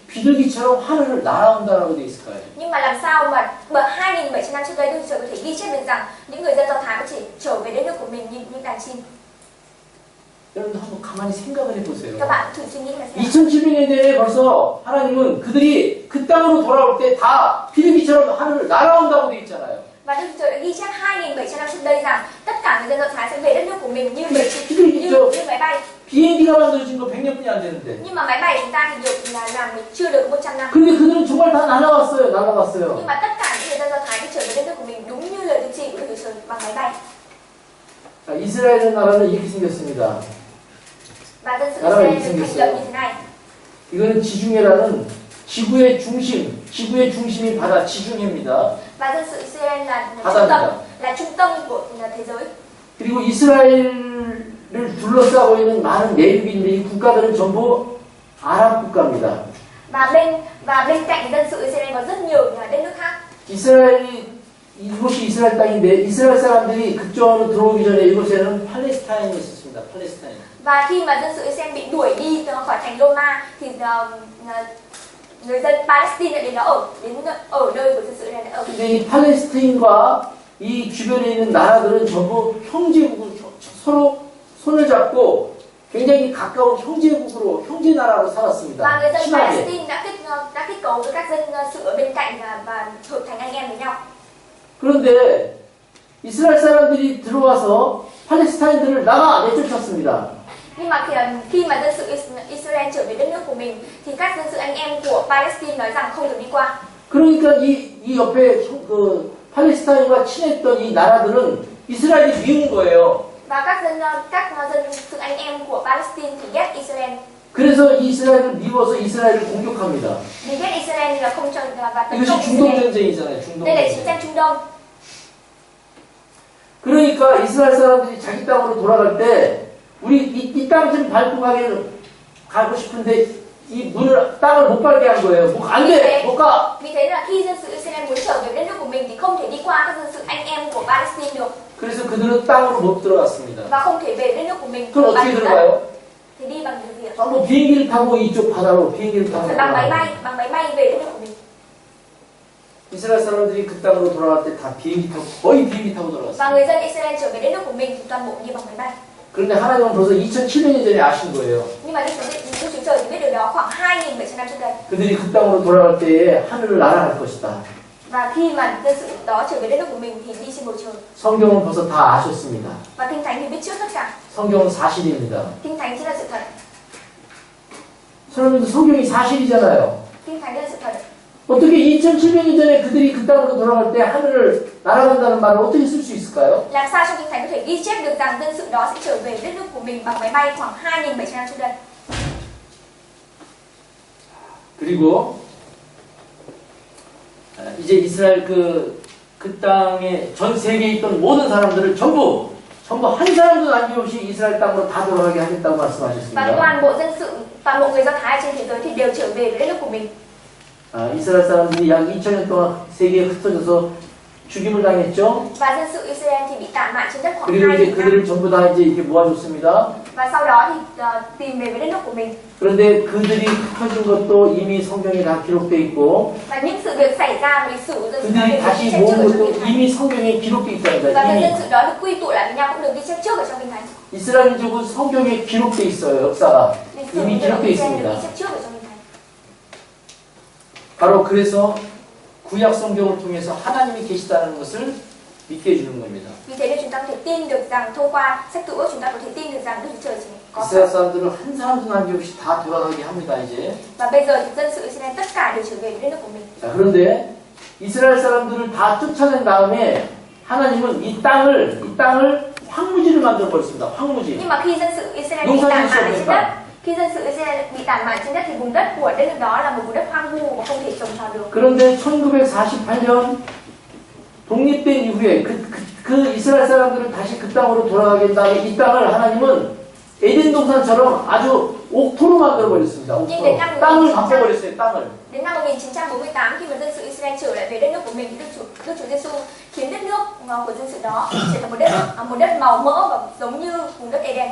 비둘기처럼 하늘을 날아온다라고 되어 있을까요? Nhưng mà làm sao mà 2700 năm trước đây Đức Chúa Trời có thể ghi chép được rằng những người dân Do Thái có thể trở về đất nước của mình như những đàn chim? 여러분들 한번 가만히 생각을 해보세요. Các bạn thử suy nghĩ mà xem. 2700년 전에 벌써 하나님은 그들이 그 땅으로 돌아올 때 다 비둘기처럼 하늘을 날아온다고 되어 있잖아요. Và Đức Chúa Trời đã ghi chép 2700 năm trước đây rằng tất cả người dân Do Thái sẽ về đất nước của mình như máy bay. 비행기가 만들어진 거 100년뿐이 안 되는데. Nhưng mà máy bay của chúng ta thì được làm chưa được 100 năm. 근데 그들은 정말 다 날아갔어요. Nhưng mà tất cả những người dân Do Thái sẽ trở về đất nước của mình đúng như lời tiên tri của Đức Chúa Trời bằng máy bay. 자, 이스라엘 나라는 이렇게 생겼습니다. Và dân sự Israel được thành lập như thế này. 이거는 지중해라는 지구의 중심이 바다 지중해입니다. Và dân sự Israel 바다입니다. là trung tâm của thế giới. 그리고 이스라엘을 둘러싸고 있는 많은 내륙인데 이 국가들은 전부 아랍 국가입니다. Và bên cạnh dân sự Israel có rất nhiều đất nước khác. 이곳이 이스라엘 땅인데 이스라엘 사람들이 그쪽으로 들어오기 전에 이곳에는 팔레스타인이 있었습니다. 팔레스타인. Và khi mà dân sự Israel bị đuổi đi khỏi thành Roma thì người dân Palestine đã đến ở nơi của dân sự Israel đã ở. 근데 이 팔레스타인과 이 주변에 있는 나라들은 전부 형제국으로 서로 손을 잡고 굉장히 가까운 형제국으로 형제 나라로 살았습니다. Và người dân 친하게. Palestine đã kết cấu với các dân sự ở bên cạnh và hợp thành anh em với nhau. 그런데 이스라엘 사람들이 들어와서 팔레스타인들을 내쫓았습니다. Nhưng mà khi mà dân sự Israel trở về đất nước của mình thì các dân sự anh em của Palestine nói rằng không được đi qua. 그러니까 이 옆에 그 팔레스타인과 친했던 이 나라들은 이스라엘이 미운 거예요. Và các dân sự anh em của Palestine thì ghét Israel. 그래서 이스라엘을 미워서 이스라엘을 공격합니다. Vì ghét Israel thì là không cho và tấn công 이것이 중동 Israel. 전쟁이잖아요. 중동 Đây là 전쟁. chiến tranh Trung Đông. 그러니까 이스라엘 사람들이 자기 땅으로 돌아갈 때 우리 이 땅 좀 밟고 가고 싶은데 이 땅을 못 밟게 한 거예요. 안 돼, 못 가. Vì thế là khi dân sự Israel muốn trở về đất nước của mình thì không thể đi qua các dân sự anh em của Palestine được. 그래서 그들은 땅으로 못 들어갔습니다. Và không thể về đất nước của mình. 그럼 어떻게 들어가요? Thì đi bằng đường gì ạ? 뭐 비행기를 타고 이쪽 바다로 비행기를 타고 Bằng máy bay về đất nước của mình. 이스라엘 사람들이 그 땅으로 돌아갈 때 다 비행기 타고 거의 비행기 타고 Và 돌아갔어요. người dân Israel trở về đất nước của mình thì toàn bộ đi bằng máy bay. 그런데 하나님은 벌써 2700년 전에 아신 거예요. Nhưng mà Đức Chúa Trời thì biết điều đó khoảng 2700 năm trước đây. 그들이 그 땅으로 돌아갈 때에 하늘을 날아갈 것이다. Và khi mà dân sự đó trở về đất nước của mình thì đi trên bầu trời. 성경은 벌써 다 아셨습니다. Và Kinh Thánh thì biết trước tất cả. 성경은 사실입니다. Kinh Thánh chính là sự thật. 여러분들 성경이 사실이잖아요. Kinh Thánh Thánh, đây là sự thật. 어떻게 2700년 전에 그들이 그 땅으로 돌아갈 때 하늘을 날아간다는 말을 어떻게 쓸 수 있을까요? Làm sao trong Kinh Thánh có thể ghi chép được rằng dân sự đó sẽ trở về đất nước của mình bằng máy bay khoảng 2700 năm trước đây? 그리고 이제 이스라엘 그 땅에 전 세계에 있던 모든 사람들을 전부 한 사람도 남김없이 이스라엘 땅으로 다 돌아가게 하겠다고 Và 말씀하셨습니다. toàn bộ dân sự, toàn bộ người Do Thái trên thế giới thì đều trở về với đất nước của mình. 이스라엘 사람들이 약 2000년 동안 세계에 흩어져서 죽임을 당했죠. Và dân sự Israel thì bị tản mạn trên đất khoảng 그리고 2.000 이제 năm. 그들을 전부 다 이제 이렇게 모아줬습니다. Và sau đó thì tìm về với đất nước của mình. 그런데 그들이 흩어진 것도 이미 성경에 다 기록되어 있고 Và những sự việc xảy ra với lịch sử của dân sự đó 그들이 đều được 다시 ghi chép 모은 trước ở trong 것도 Kinh Thánh. 이미 성경에 기록되어 있다는 Và 거예요. cái dân 이미 sự đó được quy tụ lại với nhau cũng được ghi chép trước ở trong Kinh Thánh. 이스라엘 민족은 성경에 기록되어 있어요. 역사가 Lịch sử 이미 của dân 기록되어 Israel được 있습니다. ghi chép trước ở trong Kinh Thánh. 바로 그래서 구약 성경을 통해서 하나님이 계시다는 것을 믿게 해주는 겁니다. Vì thế nên chúng ta có thể tin được rằng thông qua sách Cựu Ước chúng ta có thể tin được rằng Đức Chúa Trời chỉ có 이스라엘 thật. 사람들은 한 사람도 남김없이 다 돌아가게 합니다. 이제. Và bây giờ thì dân sự Israel tất cả đều trở về với đất nước của mình. 자, 그런데 이스라엘 사람들을 다 쫓아낸 다음에 하나님은 이 땅을 황무지를 만들어 버렸습니다. 황무지. Nhưng mà khi dân sự Israel bị 농사 tản 지을 수 mạn trên 없으니까. đất, khi dân sự Israel bị tản mạn trên đất thì vùng đất của đất nước đó là một vùng đất hoang vu và không thể trồng trọt được. 그런데 1948년 독립된 이후에 그 이스라엘 사람들을 다시 그 땅으로 돌아가게 한 다음에 이 땅을 하나님은 에덴 동산처럼 아주 옥토로 만들어 버렸습니다. 옥토로. 땅을 바꿔버렸어요. 땅을. Đến năm 1948 khi mà dân sự Israel trở lại về đất nước của mình, Đức Chúa Giêsu khiến đất nước của dân sự đó trở thành một đất màu mỡ và giống như vùng đất Eden.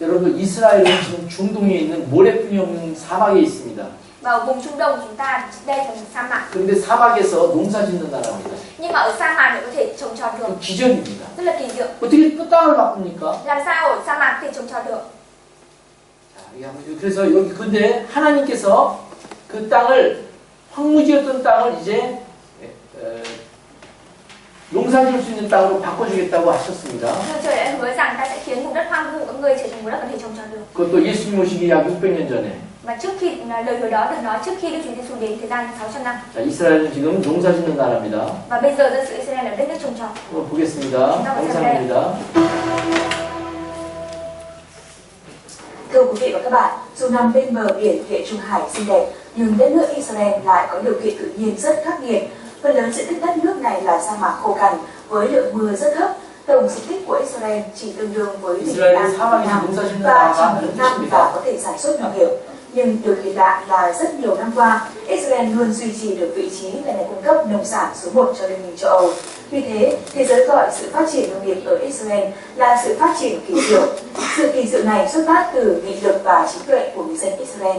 여러분 이스라엘은 지금 중동에 있는 모래뿐이 없는 사막에 있습니다. Và ở vùng Trung Đông của chúng ta đây là một sa mạc. 그런데 사막에서 농사 짓는 나라입니다. Nhưng mà ở sa mạc lại có thể trồng trọt được. 기적입니다. Rất là kỳ diệu. 어떻게 또 땅을 바꿉니까? Làm sao ở sa mạc có thể trồng trọt được? 그래서 여기 근데 하나님께서 그 땅을 황무지였던 땅을 이제 농사 지을 수 있는 땅으로 바꿔주겠다고 하셨습니다. Chúa Trời đã hứa rằng ta sẽ khiến vùng đất hoang vu của các ngươi trở thành vùng đất có thể trồng trọt được. 그것도 예수님 오시기 약 600년 전에. Và trước khi lời hứa đó được nói trước khi Đức Chúa Giêsu đến thời gian 600 năm. 자, 이스라엘은 지금 농사 짓는 나라입니다. Và bây giờ dân sự Israel ở đất nước trồng trọt. 한번 보겠습니다. 감사합니다. Thưa quý vị và các bạn, dù nằm bên bờ biển Địa Trung Hải xinh đẹp, nhưng đất nước Israel lại có điều kiện tự nhiên rất khắc nghiệt. Phần lớn diện tích đất nước này là sa mạc khô cằn với lượng mưa rất thấp. Tổng diện tích của Israel chỉ tương đương với tỉnh An Nam và chỉ một năm và có thể sản xuất nông nghiệp. Nhưng điều kỳ lạ là rất nhiều năm qua, Israel luôn duy trì được vị trí là nhà cung cấp nông sản số 1 cho Liên minh châu Âu. Vì thế, thế giới gọi sự phát triển nông nghiệp ở Israel là sự phát triển kỳ diệu. Sự kỳ diệu này xuất phát từ nghị lực và trí tuệ của người dân Israel.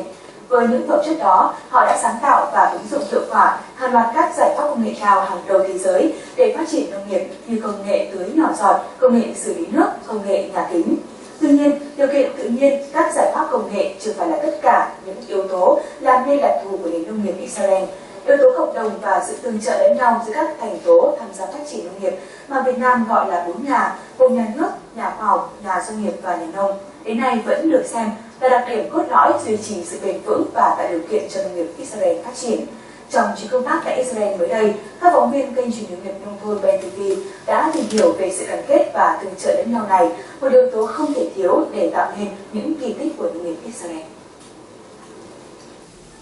Với những phẩm chất đó, họ đã sáng tạo và ứng dụng hiệu quả hàng loạt các giải pháp công nghệ cao hàng đầu thế giới để phát triển nông nghiệp như công nghệ tưới nhỏ giọt, công nghệ xử lý nước, công nghệ nhà kính. Tuy nhiên, điều kiện tự nhiên, các giải pháp công nghệ chưa phải là tất cả những yếu tố làm nên đặc thù của nền nông nghiệp Israel. Yếu tố cộng đồng và sự tương trợ lẫn nhau giữa các thành tố tham gia phát triển nông nghiệp mà Việt Nam gọi là 4 nhà, gồm nhà nước, nhà khoa học, nhà doanh nghiệp và nhà nông, đến nay vẫn được xem là đặc điểm cốt lõi duy trì sự bền vững và tạo điều kiện cho nông nghiệp Israel phát triển. Trong chuyến công tác tại Israel mới đây, các phóng viên kênh truyền hình nghiệp nông thôn BNTV đã tìm hiểu về sự gắn kết và tương trợ lẫn nhau này, một yếu tố không thể thiếu để tạo nên những kỳ tích của nông nghiệp Israel.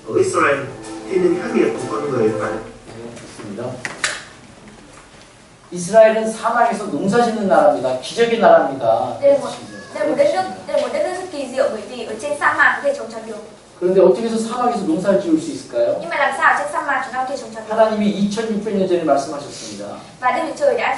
Ở Israel, thì khắc nghiệt của con người phải 이스라엘은 사막에서 농사 짓는 나라입니다. 기적의 나라입니다. Đây là một đất nước rất kỳ diệu bởi vì ở trên sa mạc có thể trồng trọt được. 그런데 어떻게 해서 사막에서 농사를 지을 수 있을까요? Nhưng mà làm sao ở trên sa mạc chúng ta có thể trồng trọt được? 하나님이 2600년 전에 말씀하셨습니다. Và Đức Chúa Trời đã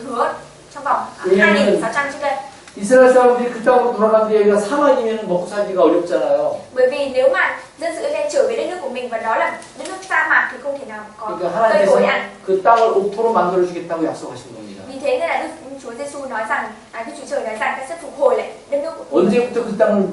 hứa trong vòng 2600 trước đây. 이스라엘 사람들이 그 땅으로 돌아간 뒤에 여기가 사막이면 먹고 살기가 어렵잖아요. Bởi vì nếu mà dân sự Israel trở về đất nước của mình và đó là đất nước sa mạc thì không thể nào có 그러니까 cây cối 하나님께서 ăn. 그 땅을 옥토로 만들어주겠다고 약속하신 겁니다. Vì thế nên là Đức Chúa Giêsu nói rằng, Đức Chúa Trời nói rằng ta sẽ phục hồi lại đất nước của mình. 언제부터 그 땅을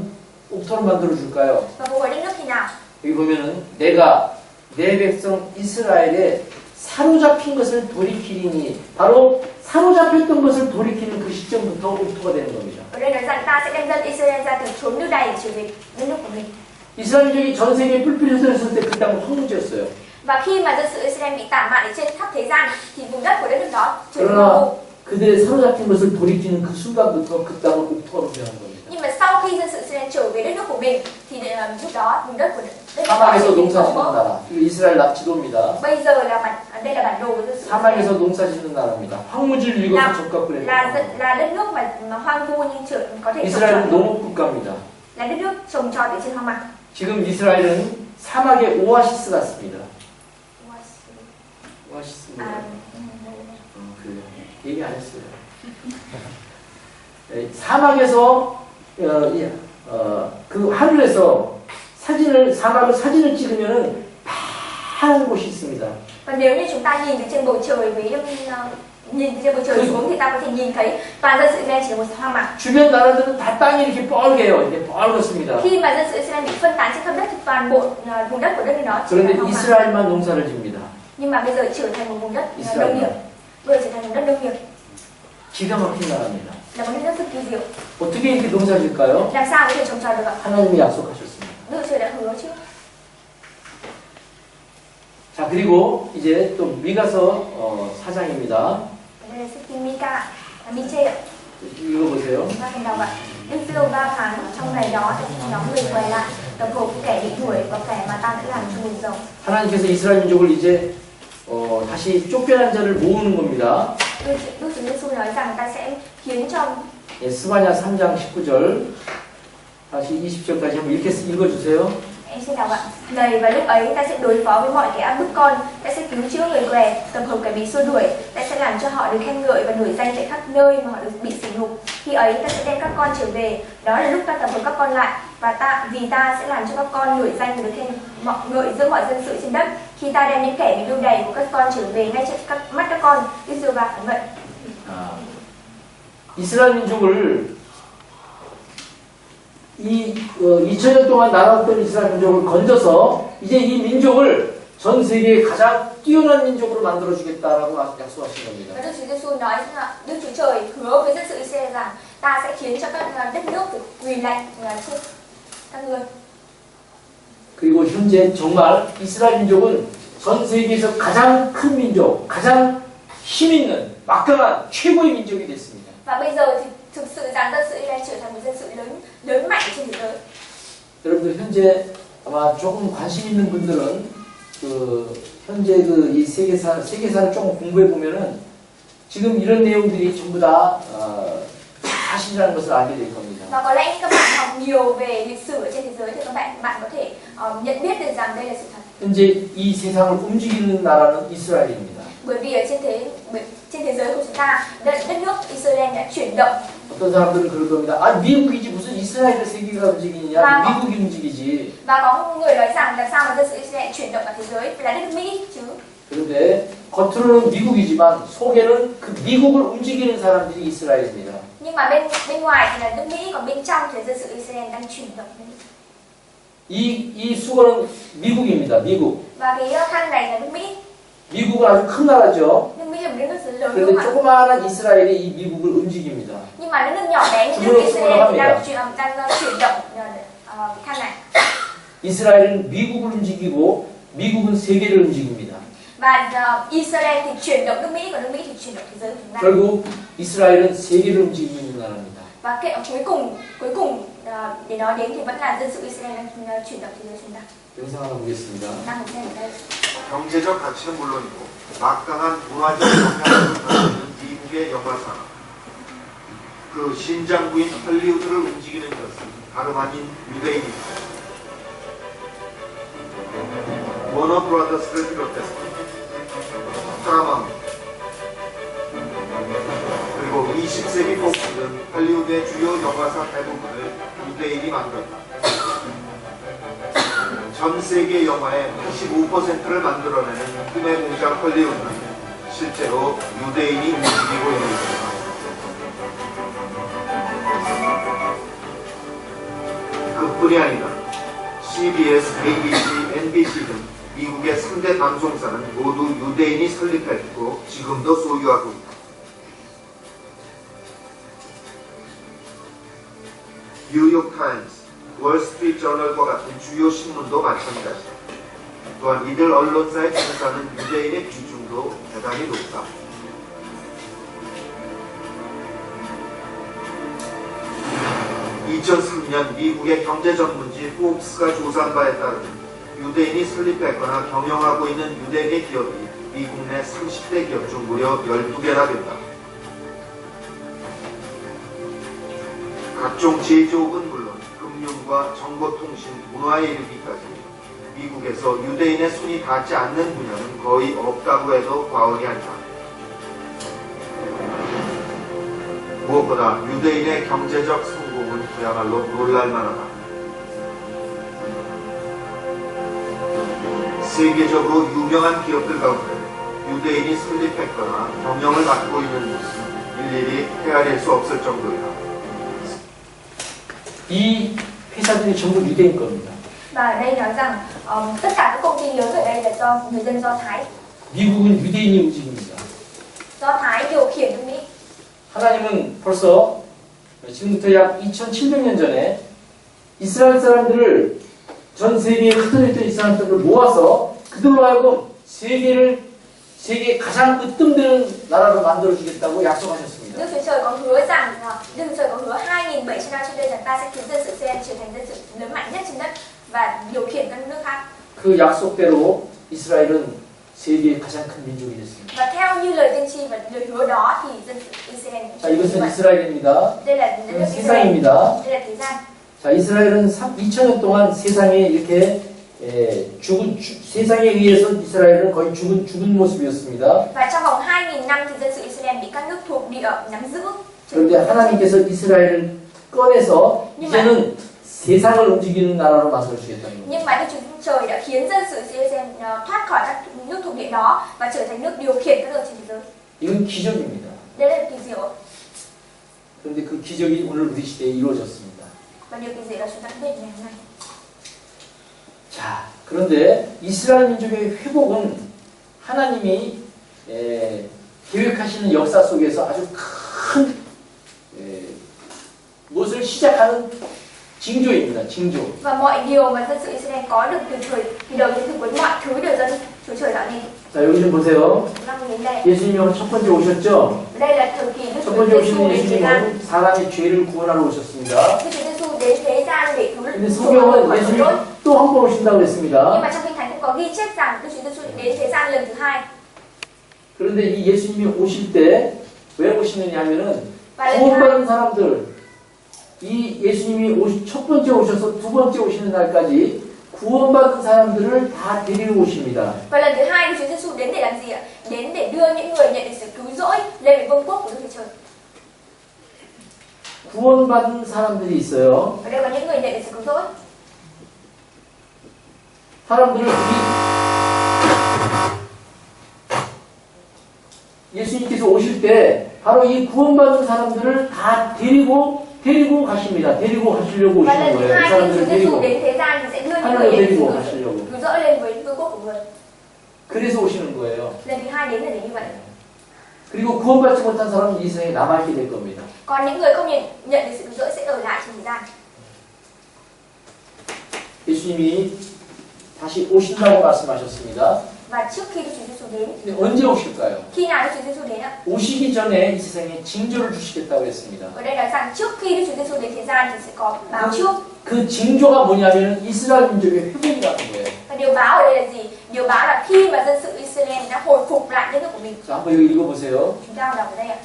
옥토로 만들어줄까요? Và phục hồi đất nước khi nào? 여기 보면은 내가 내 백성 이스라엘에 사로잡힌 것을 돌이키리니 바로 사로잡혔던 것을 돌이키는 그 시점부터 옥토가 되는 겁니다. Ở đây nói rằng ta sẽ đem dân Israel ra từ chốn nước này trở về đất nước của mình. 이스라엘 민족이 전 세계에 뿔뿔이 흩어졌을 때 그 땅은 황무지였어요. Và khi mà dân sự Israel bị tản mạn ở trên khắp thế gian thì vùng đất của đất nước đó trở nên 그러나 mù. 그들의 사로잡힌 것을 돌이키는 그 순간부터 그 땅을 옥토로 변한 겁니다. Nhưng mà sau khi dân sự Israel trở về đất nước của mình thì lúc đó vùng đất của đất nước đó 사막에서 trở nên 농사 짓는 màu mỡ. 나라. 이거 이스라엘 납치도입니다. Bây giờ là đây là bản đồ của dân sự 사막에서 Israel. 농사 짓는 나라입니다. 황무지를 읽어서 적각을 해요. là đất nước mà hoang vu nhưng có thể trồng 이스라엘은 trọt, 농업 국가입니다. là đất nước trồng trọt ở trên hoang mạc. 지금 이스라엘은 사막의 오아시스 같습니다. 오아시스 À, 그래요. 얘기 안 했어요. 사막에서 그 하늘에서 사막을 사진을 찍으면은 파란 곳이 있습니다. và nếu như chúng ta nhìn từ trên bầu trời nhìn từ trên bầu trời xuống thì ta có thể nhìn thấy toàn dân sự Israel chỉ là một hoang mạc. 주변 나라들은 다 땅이 이렇게 뻘개요. 이렇게 뻘겋습니다. Khi mà dân sự Israel bị phân tán trên khắp đất thì toàn bộ vùng đất của đất nước đó chỉ là 그런데 hoang mạc. 이스라엘만 농사를 짓니다. Nhưng mà bây giờ trở thành một vùng đất Israel. nông nghiệp. Bây giờ trở thành vùng đất nông nghiệp 기가 막힌 나라입니다. là một đất nước cực kỳ diệu. 어떻게 이렇게 농사 질까요? Làm sao có thể trồng trọt được ạ? 하나님이 약속하셨습니다. Đức Chúa Trời đã hứa chứ. 자, 그리고 이제 또 미가서 4장입니다. Đây là sách kinh Mika, Mi-chê ạ. 읽어보세요. Chúng ta cùng đọc ạ. Đức Giê-hô 3 tháng trong ngày đó thì nhóm người quay lại, tập hợp kẻ bị đuổi và kẻ mà ta đã làm cho mình giàu. 하나님께서 이스라엘 민족을 이제 다시 쫓겨난 자를 모으는 겁니다. Đức Chúa Giê-xu nói rằng ta sẽ khiến cho 예, 스바냐 3장 19절 다시 20절까지 한번 이렇게 읽어주세요. em xin đọc ạ. Này và lúc ấy ta sẽ đối phó với mọi kẻ áp bức con, ta sẽ cứu chữa người què, tập hợp kẻ bị xua đuổi, ta sẽ làm cho họ được khen ngợi và nổi danh tại khắp nơi mà họ được bị sỉ nhục. Khi ấy ta sẽ đem các con trở về, đó là lúc ta tập hợp các con lại và vì ta sẽ làm cho các con nổi danh và được khen ngợi giữa mọi dân sự trên đất. Khi ta đem những kẻ bị lưu đày của các con trở về ngay trước mắt các con, Đức Giê-hô-va phán vậy. 이스라엘 민족을 2000년 동안 나눴던 이스라엘 민족을 건져서 이제 이 민족을 전 세계의 가장 뛰어난 민족으로 만들어주겠다라고 약속하신 겁니다. Và Đức Chúa Giê-xu nói rằng Đức Chúa Trời hứa với dân sự Israel rằng ta sẽ khiến cho các đất nước phải quỳ lạy trước các ngươi. 그리고 현재 정말 이스라엘 민족은 전 세계에서 가장 큰 민족, 가장 힘 있는 막강한 최고의 민족이 됐습니다. Và bây giờ thì thực sự rằng dân sự Israel trở thành một dân sự lớn mạnh trên thế giới. 여러분들 현재 아마 조금 관심 있는 분들은 현재 이 세계사를 조금 공부해 보면은 지금 이런 내용들이 전부 다 사실이라는 것을 알게 될 겁니다. Và có lẽ các bạn học nhiều về lịch sử ở trên thế giới thì các bạn có thể nhận biết được rằng đây là sự thật. 현재 이 세상을 움직이는 나라는 이스라엘입니다. Bởi vì ở trên thế giới của chúng ta, đất nước Israel đã chuyển động. 어떤 사람들은 그럴 겁니다. 아, 미국이지 무슨 이스라엘의 세계가 움직이느냐? 미국이 움직이지. Và có người nói rằng làm sao mà dân sự Israel chuyển động cả thế giới là đất nước Mỹ chứ. 그런데 겉으로는 미국이지만 속에는 그 미국을 움직이는 사람들이 이스라엘입니다. Nhưng mà bên ngoài thì là nước Mỹ, còn bên trong thì dân sự Israel đang chuyển động. 이 수건은 미국입니다. 미국. Và cái khăn này là nước Mỹ. 미국은 아주 큰 나라죠. nước Mỹ là một đất nước lớn đúng 그런데 không ạ? 조그마한 이스라엘이 이 미국을 움직입니다. Nhưng mà đất nước nhỏ bé như nước Israel thì đang chuyển động cái khăn này. 이스라엘은 미국을 움직이고 미국은 세계를 움직입니다. Và Israel thì chuyển động nước Mỹ, còn nước Mỹ thì chuyển động thế giới của chúng ta. 결국 이스라엘은 세계를 움직이는 나라입니다. Và cuối cùng để nói đến thì vẫn là dân sự Israel đang chuyển động thế giới chúng ta. 영상 하나 보겠습니다. Đang ở đây. 경제적 가치는 물론이고 막강한 문화적 영향력을 가지는 미국의 영화사 그 신장부인 할리우드를 움직이는 것은 다름 아닌 유대인입니다. 워너 브라더스를 비롯해서 파라마운트 그리고 20세기 복수는 할리우드의 주요 영화사 대부분을 유대인이 만들었다. 전 세계 영화의 85%를 만들어내는 꿈의 공장 헐리우드는 실제로 유대인이 움직이고 있는 것입니다. 그뿐이 아니라 CBS, ABC, NBC 등 미국의 3대 방송사는 모두 유대인이 설립했고 지금도 소유하고 있다. 뉴욕 타임스, 월스트리트저널과 같은 주요 신문도 마찬가지다. 또한 이들 언론사에 종사하는 유대인의 비중도 대단히 높다. 2003년 미국의 경제 전문지 포브스가 조사한 바에 따르면 유대인이 설립했거나 경영하고 있는 유대인의 기업이 미국 내 30대 기업 중 무려 12개나 된다. 각종 제조업은 물론 금융과 정보통신, 문화에 이르기까지 미국에서 유대인의 손이 닿지 않는 분야는 거의 없다고 해도 과언이 아니다. 무엇보다 유대인의 경제적 성공은 그야말로 놀랄만하다. 세계적으로 유명한 기업들 가운데 유대인이 설립했거나 경영을 맡고 있는 곳은 일일이 헤아릴 수 없을 정도이다. 이 회사들이 전부 유대인 겁니다. Và ở đây nói rằng tất cả các công ty lớn ở đây là do người dân Do Thái. 미국은 유대인이 움직입니다. Do Thái điều khiển nước Mỹ. 하나님은 벌써 지금부터 약 2700년 전에 이스라엘 사람들을 전 세계에 흩어졌던 이스라엘 사람들을 모아서 그들로 하여금 세계의 가장 으뜸되는 나라로 만들어주겠다고 약속하셨습니다. Đức Chúa Trời có hứa rằng Đức Chúa Trời có hứa 2700 năm trước đây rằng ta sẽ khiến dân sự Israel trở thành dân sự lớn mạnh nhất trên đất và điều khiển các nước khác. 그 약속대로 이스라엘은 세계의 가장 큰 민족이 됐습니다. Và theo như lời tiên tri và lời hứa đó thì dân sự Israel cũng 자, trở thành như 이것은 vậy. 이스라엘입니다. Đây là đất nước Israel. 세상입니다. Đây là thế gian. 자, 이스라엘은 2000년 동안 세상에 이렇게 세상에 의해서 이스라엘은 거의 죽은 모습이었습니다. Và trong vòng 2000 năm thì dân sự Israel bị các nước thuộc địa nắm giữ. 그런데 하나님께서 이스라엘을 꺼내서 이제는 세상을 움직이는 나라로 만들어주겠다는 겁니다. Nhưng mà Đức Chúa Trời đã khiến dân sự Israel thoát khỏi các nước thuộc địa đó và trở thành nước điều khiển các nước trên thế giới. 이건 기적입니다. Đây là kỳ diệu. 그런데 그 기적이 오늘 우리 시대에 이루어졌습니다. Và điều kỳ diệu là chúng ta biết ngày hôm nay. 자, 그런데 이스라엘 민족의 회복은 하나님이 계획하시는 역사 속에서 아주 큰 무엇을 시작하는 징조입니다. 징조. Và mọi điều mà dân sự Israel có được từ thời thì đầu tiên với mọi thứ đều do Chúa Trời tạo nên. 자, 여기 좀 보세요. Chúng ta nhìn đây. 예수님이 오늘 첫 번째 오셨죠? Đây là thời kỳ Đức 첫 Chúa 번째 Giêsu 오신 đến thế gian. 예수님은 사람의 죄를 구원하러 오셨습니다. Đức Chúa Giêsu đến thế gian để cứu 근데 chuộc mọi 성경은 người 예수님이 khỏi lỗi. 또 한 번 오신다고 Nhưng 했습니다. mà trong Kinh Thánh cũng có ghi chép rằng Đức Chúa Giêsu đến thế gian lần thứ hai. 그런데 이 예수님이 오실 때 왜 오시느냐 하면은 Và lần thứ hai 구원받은 사람들, 이 예수님이 첫 번째 오셔서 두 번째 오시는 날까지 구원받은 사람들을 다 데리고 오십니다. Và lần thứ hai Đức Chúa Giêsu đến để làm gì ạ? Đến để đưa những người nhận được sự cứu rỗi lên với vương quốc của Đức Chúa Trời. 구원받은 사람들이 있어요. Ở đây có những người nhận được sự cứu rỗi. 사람들을 예수님께서 오실 때 바로 이 구원받은 사람들을 다 데리고 가십니다. 데리고 가시려고 Và 오시는 lần thứ 거예요. 이 hai Đức Chúa 사람들을 Giêsu 데리고. đến thế gian thì sẽ đưa những người 하나님을 nhận được 데리고 sự 가시려고. cứu rỗi lên với vương quốc của người. 그래서 오시는 거예요. Lần thứ hai đến là để như vậy. 그리고 구원받지 못한 사람은 이 세상에 남아있게 될 겁니다. Còn những người không nhận được sự cứu rỗi sẽ ở lại trên thế gian. 예수님이 다시 오신다고 말씀하셨습니다. Và trước khi Đức Chúa Giêsu đến, 근데 언제 오실까요? khi nào Đức Chúa Giêsu đến ạ? 오시기 전에 이 세상에 징조를 주시겠다고 했습니다. Ở đây nói rằng trước khi Đức Chúa Giêsu đến thế gian thì sẽ có báo trước. 그 징조가 뭐냐면 이스라엘 민족의 회복이라는 거예요. Và điều báo ở đây là gì? Điều báo là khi mà dân sự Israel đã hồi phục lại đất nước của mình. 자, 한번 여기 읽어보세요. Chúng ta đọc ở đây ạ.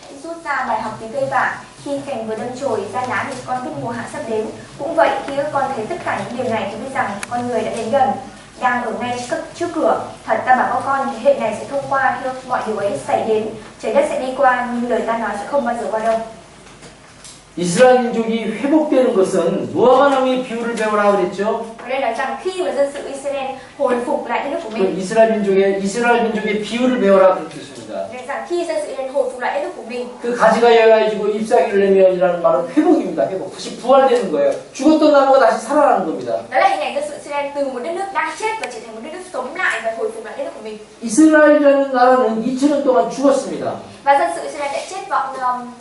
Hãy rút ra bài học từ cây vả. Khi cành vừa đâm chồi ra lá thì con biết mùa hạ sắp đến. Cũng vậy, khi các con thấy tất cả những điều này thì biết rằng con người đã đến gần, đang ở ngay trước cửa. Thật ta bảo các con, thế hệ này sẽ thông qua khi mọi điều ấy xảy đến. Trời đất sẽ đi qua, nhưng lời ta nói sẽ không bao giờ qua đâu. 이스라엘 민족이 회복되는 것은 무화과나무의 비유를 배우라 그랬죠? Ở đây nói rằng khi mà dân sự Israel hồi phục lại đất nước của 그 mình, 이스라엘 민족의 비유를 배우라 그런 뜻입니다. nói rằng khi dân sự Israel hồi phục lại đất nước của mình, 그 가지가 열려지고 잎사귀를 내면이라는 말은 회복입니다. 회복. 다시 부활되는 거예요. 죽었던 나무가 다시 살아나는 겁니다. đó là hình ảnh dân sự Israel từ một đất nước đang chết và trở thành một đất nước sống lại và hồi phục lại đất nước của mình. 이스라엘이라는 나라는 2000년 동안 죽었습니다. Và dân sự Israel đã chết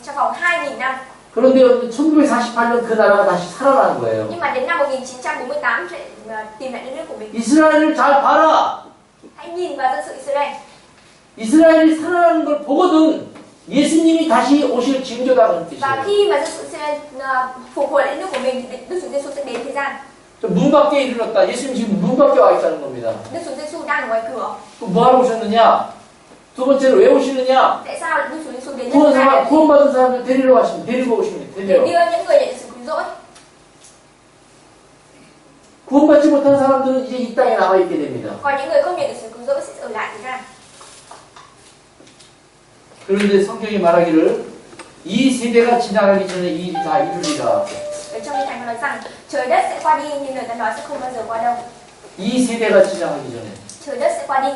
trong vòng 2000 năm. 그런데 1948년 그 나라가 다시 살아나는 거예요. Nhưng mà đến năm 1948 sẽ tìm lại đất nước của mình. 이스라엘을 잘 봐라. Hãy nhìn vào dân sự Israel. 이스라엘이 살아나는 걸 보거든 예수님이 다시 오실 징조다 그런 Và 뜻이에요. khi mà dân sự Israel phục hồi lại đất nước của mình thì Đức Chúa Giêsu sẽ đến thế gian. 문 밖에 이르렀다. 예수님 지금 문 밖에 와 있다는 겁니다. Đức Chúa Giêsu đang ở ngoài cửa. 그럼 뭐하러 오셨느냐? 두 번째로 왜 오시느냐? Tại sao Đức Chúa Giêsu đến thứ hai? 구원받은 사람들 데리러 데리고 오십니다. Để 데리러. đưa những người nhận sự cứu rỗi. 구원받지 못한 사람들은 이제 이 땅에 남아 있게 됩니다. Còn những người không nhận được sự cứu rỗi sẽ ở lại thế gian. 그런데 성경이 말하기를 이 세대가 지나가기 전에 이 일이 다 이루리라. Ở trong Kinh Thánh nói rằng trời đất sẽ qua đi nhưng người ta nói sẽ không bao giờ qua đâu. 이 세대가 지나가기 전에. Trời đất sẽ qua đi.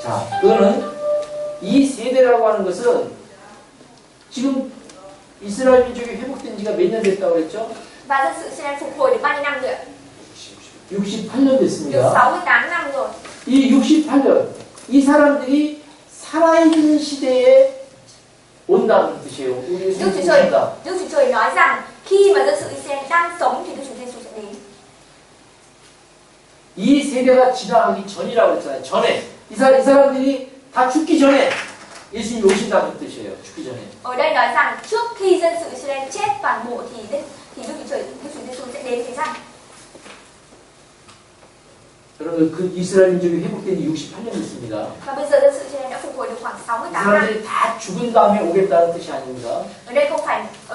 자, 그거는 이 세대라고 하는 것은 지금 이스라엘 민족이 회복된 지가 몇 년 됐다고 그랬죠? Và dân sự Israel phục hồi được bao nhiêu năm rồi ạ? 68년 Được 됐습니다. 68 năm rồi. 이 68년, 이 사람들이 살아있는 시대에 온다는 뜻이에요. 우리 Đức Chúa 예수님 Trời, 오신다. Đức Chúa Trời nói rằng khi mà dân sự Israel đang sống thì Đức Chúa Giêsu sẽ đến. 이 세대가 지나가기 전이라고 했잖아요. 전에. 이 사람들이 다 죽기 전에 예수님이 오신다는 뜻이에요. 죽기 전에. Ở đây nói rằng trước khi dân sự Israel chết toàn bộ thì Đức Chúa Giêsu sẽ đến thế gian. 여러분 그 이스라엘 민족이 회복된 지 68년 됐습니다. Và bây giờ dân sự Israel đã phục hồi được khoảng 이 68 năm. 사람들이 다 죽은 다음에 오겠다는 뜻이 아닙니다. Ở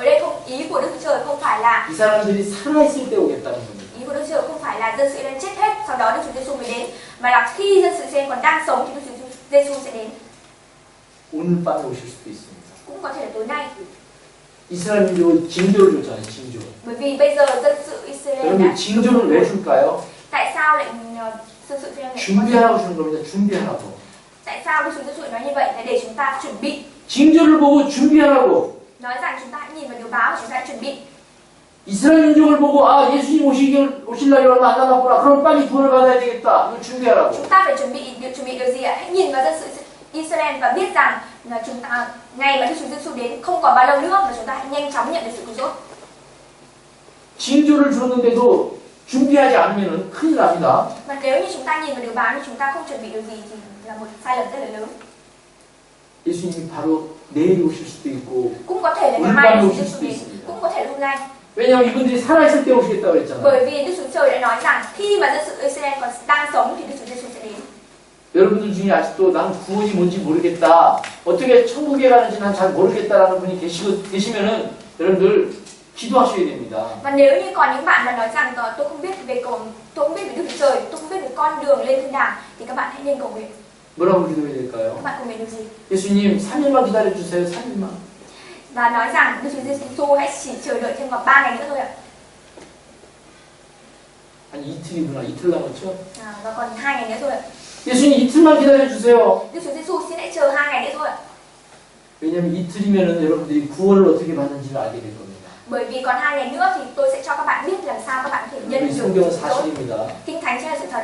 đây không ý của Đức Chúa Trời không phải là 이 사람들이 살아있을 때 오겠다는 겁니다. ý của Đức Chúa Trời không phải là dân sự Israel chết hết sau đó Đức Chúa Giêsu mới đến, mà là khi dân sự Israel còn đang sống thì Đức Chúa Giêsu sẽ đến. 오늘 밤에 오실 수도 있습니다. Cũng có thể là tối nay. 이스라엘 민족은 징조를 줬잖아요. 징조. Bởi vì bây giờ dân sự Israel 여러분 đã 징조를 왜 줄까요? tại sao lại dân sự Israel lại 준비하라고 주는 겁니다. 준비하라고. tại sao Đức Chúa Giêsu lại nói như vậy là để chúng ta chuẩn bị, 징조를 보고 준비하라고. nói rằng chúng ta hãy nhìn vào điều báo và chúng ta hãy chuẩn bị. 이스라엘 민족을 보고 아 예수님 오실 날이 얼마 안 남았구나. 그럼 빨리 구원을 받아야 되겠다. 이거 준비하라고. Chúng ta phải chuẩn bị điều gì ạ? Hãy nhìn vào dân sự Israel và biết rằng là chúng ta ngày mà Đức Chúa Giêsu đến không còn bao lâu nữa mà chúng ta hãy nhanh chóng nhận được sự cứu rỗi. 징조를 줬는데도 준비하지 않으면 큰일 납니다. Và nếu như chúng ta nhìn vào điều báo nhưng chúng ta không chuẩn bị điều gì thì là một sai lầm rất là lớn. 예수님이 바로 내일 오실 수도 있고 Cũng có thể là ngày mai Đức Chúa Giêsu đến, cũng có thể là hôm nay. 왜냐하면 이분들이 살아있을 때 오시겠다고 그랬잖아요. Bởi vì Đức Chúa Trời đã nói rằng khi mà dân sự Israel còn đang sống thì Đức Chúa Giêsu sẽ đến. 여러분들 중에 아직도 난 구원이 뭔지 모르겠다. 어떻게 천국에 가는지 난 잘 모르겠다라는 분이 계시면은 여러분들 기도하셔야 됩니다. Và nếu như còn những bạn mà nói rằng tôi không biết về tôi không biết về Đức Chúa Trời, tôi không biết về con đường lên thiên đàng thì các bạn hãy nên cầu nguyện. 뭐라고 기도해야 될까요? Các bạn cầu nguyện điều gì? 예수님 3일만 기다려주세요. 3일만. Và nói rằng Đức Chúa Giêsu hãy chỉ chờ đợi thêm vào 3 ngày nữa thôi ạ. 아니 이틀이구나. 이틀 남았죠? Và còn 2 ngày nữa thôi ạ. 예수님 이틀만 기다려주세요. Đức Chúa Giêsu xin hãy chờ 2 ngày nữa thôi ạ. 왜냐하면 이틀이면은 여러분들이 구원을 어떻게 받는지를 알게 될 겁니다. Bởi vì còn 2 ngày nữa thì tôi sẽ cho các bạn biết làm sao các bạn có thể nhận 우리 được 성경은 sự cứu rỗi. 사실입니다. Kinh Thánh chính là sự thật.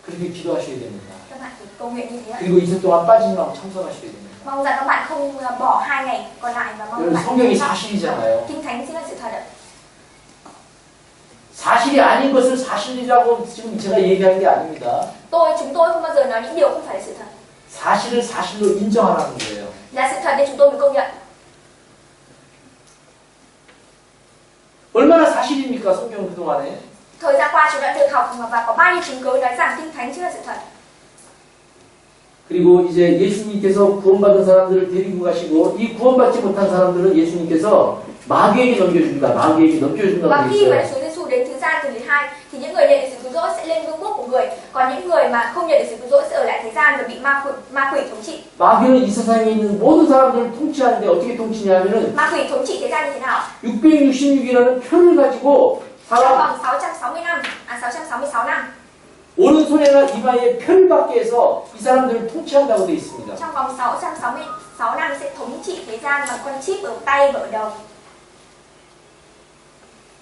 그렇게 기도하셔야 됩니다. Các bạn phải cầu nguyện như thế ạ. 그리고 이틀 동안 빠지지 말고 참석하셔야 됩니다. Mong rằng các bạn không bỏ 2 ngày còn lại và mong các 여러분 bạn 성경이 사실이잖아요. Kinh Thánh chính là sự thật ạ. 사실이 아닌 것을 사실이라고 지금 제가 얘기하는 게 아닙니다. Chúng tôi không bao giờ nói những điều không phải là sự thật. 사실을 사실로 인정하라는 거예요. Là sự thật nên chúng tôi mới công nhận. 얼마나 사실입니까? 성경은 그동안에. Thời gian qua chúng đã được học và có bao nhiêu chứng cứ nói rằng Kinh Thánh chính là sự thật. 그리고 이제 예수님께서 구원받은 사람들을 데리고 가시고 이 구원받지 못한 사람들은 예수님께서 마귀에게 넘겨줍니다. 마귀에게 넘겨준다고 Và 되어 khi mà 있어요. Đức Chúa Giêsu đến thứ gian thứ 12 thì những người nhận được sự cứu rỗi sẽ lên vương quốc của người, còn những người mà không nhận được sự cứu rỗi sẽ ở lại thế gian và bị ma quỷ thống trị. 마귀는 이 세상에 있는 모든 사람들을 통치하는데 어떻게 통치냐면은 Ma quỷ thống trị thế gian như thế nào? 666이라는 표를 가지고 Trong 사람 vòng 666 năm 오른손에나 이마에 표를 받게 해서 이 사람들을 통치한다고 되어 있습니다. trong vòng 666 năm sẽ thống trị thế gian bằng con chip ở tay và ở đầu.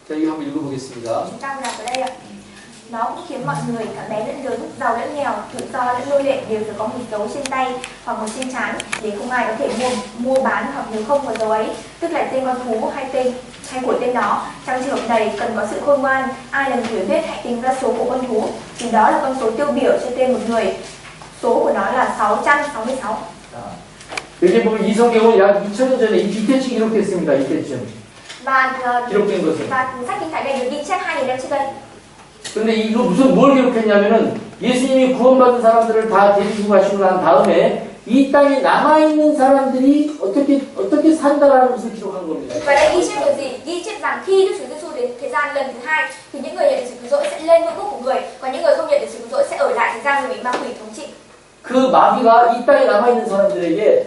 자, 이거 한번 읽어보겠습니다. Chúng ta đọc ở đây ạ. nó cũng khiến mọi người cả bé lẫn lớn, giàu lẫn nghèo, tự do lẫn nô lệ đều phải có một dấu trên tay hoặc một trên trán để không ai có thể mua bán, hoặc nếu không có dấu ấy, tức là tên con thú hay của tên đó. Trong trường hợp này cần có sự khôn ngoan, ai làm hiểu biết hãy tìm ra số của con thú, thì đó là con số tiêu biểu cho tên một người. số của nó là 666. 여기 보면 이 성경은 약 2000년 전에 이때쯤 기록됐습니다. 이때쯤. Và 기록된 것은. và sách Kinh Thánh này được ghi chép 2000 năm trước đây. 근데 이거 무슨 뭘 기록했냐면은 예수님이 구원받은 사람들을 다 데리고 가시고 난 다음에 이 땅에 남아있는 사람들이 어떻게 산다라는 것을 기록한 겁니다. Và đây ghi chép điều gì? Ghi chép rằng khi Đức Chúa Giêsu đến thế gian lần thứ hai thì những người nhận được sự cứu rỗi sẽ lên vương quốc của người, còn những người không nhận được sự cứu rỗi sẽ ở lại thế gian rồi bị ma quỷ thống trị. 그 마귀가 이 땅에 남아있는 사람들에게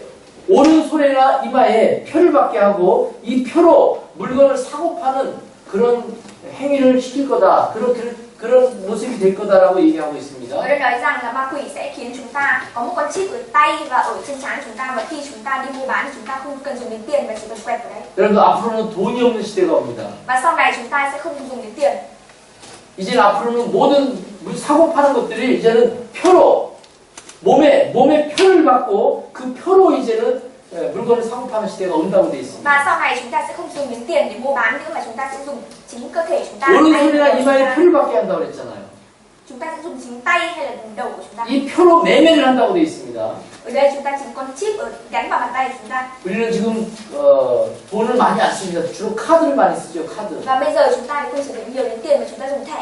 오른손이나 이마에 표를 받게 하고 이 표로 물건을 사고 파는 그런 행위를 시킬 거다. 그런 모습이 될 거다라고 얘기하고 있습니다. Ở đây nói rằng là ma quỷ sẽ khiến chúng ta có một con chip ở tay và ở trên trán chúng ta, và khi chúng ta đi mua bán thì chúng ta không cần dùng đến tiền và chỉ cần quẹt vào đấy. 여러분 앞으로는 돈이 없는 시대가 옵니다. Và sau này chúng ta sẽ không dùng đến tiền. 이제 앞으로는 모든 사고 파는 것들이 이제는 표로 몸에 표를 받고 그 표로 이제는 물건을 사고 파는 시대가 온다고 돼 있습니다. Và sau này chúng ta sẽ không dùng đến tiền để mua bán nữa, mà chúng ta sẽ dùng chính cơ thể chúng ta. 오른손이나 이마에 표를 받게 한다고 그랬잖아요. Chúng ta sẽ dùng chính tay hay là đầu của chúng ta. 이 표로 매매를 한다고 돼 있습니다. Ở đây chúng ta chỉ con chip gắn vào bàn tay của chúng ta. 우리는 지금 돈을 많이 안 씁니다. 주로 카드를 많이 쓰죠. 카드. Và bây giờ chúng ta thì không sử dụng nhiều đến tiền mà chúng ta dùng thẻ.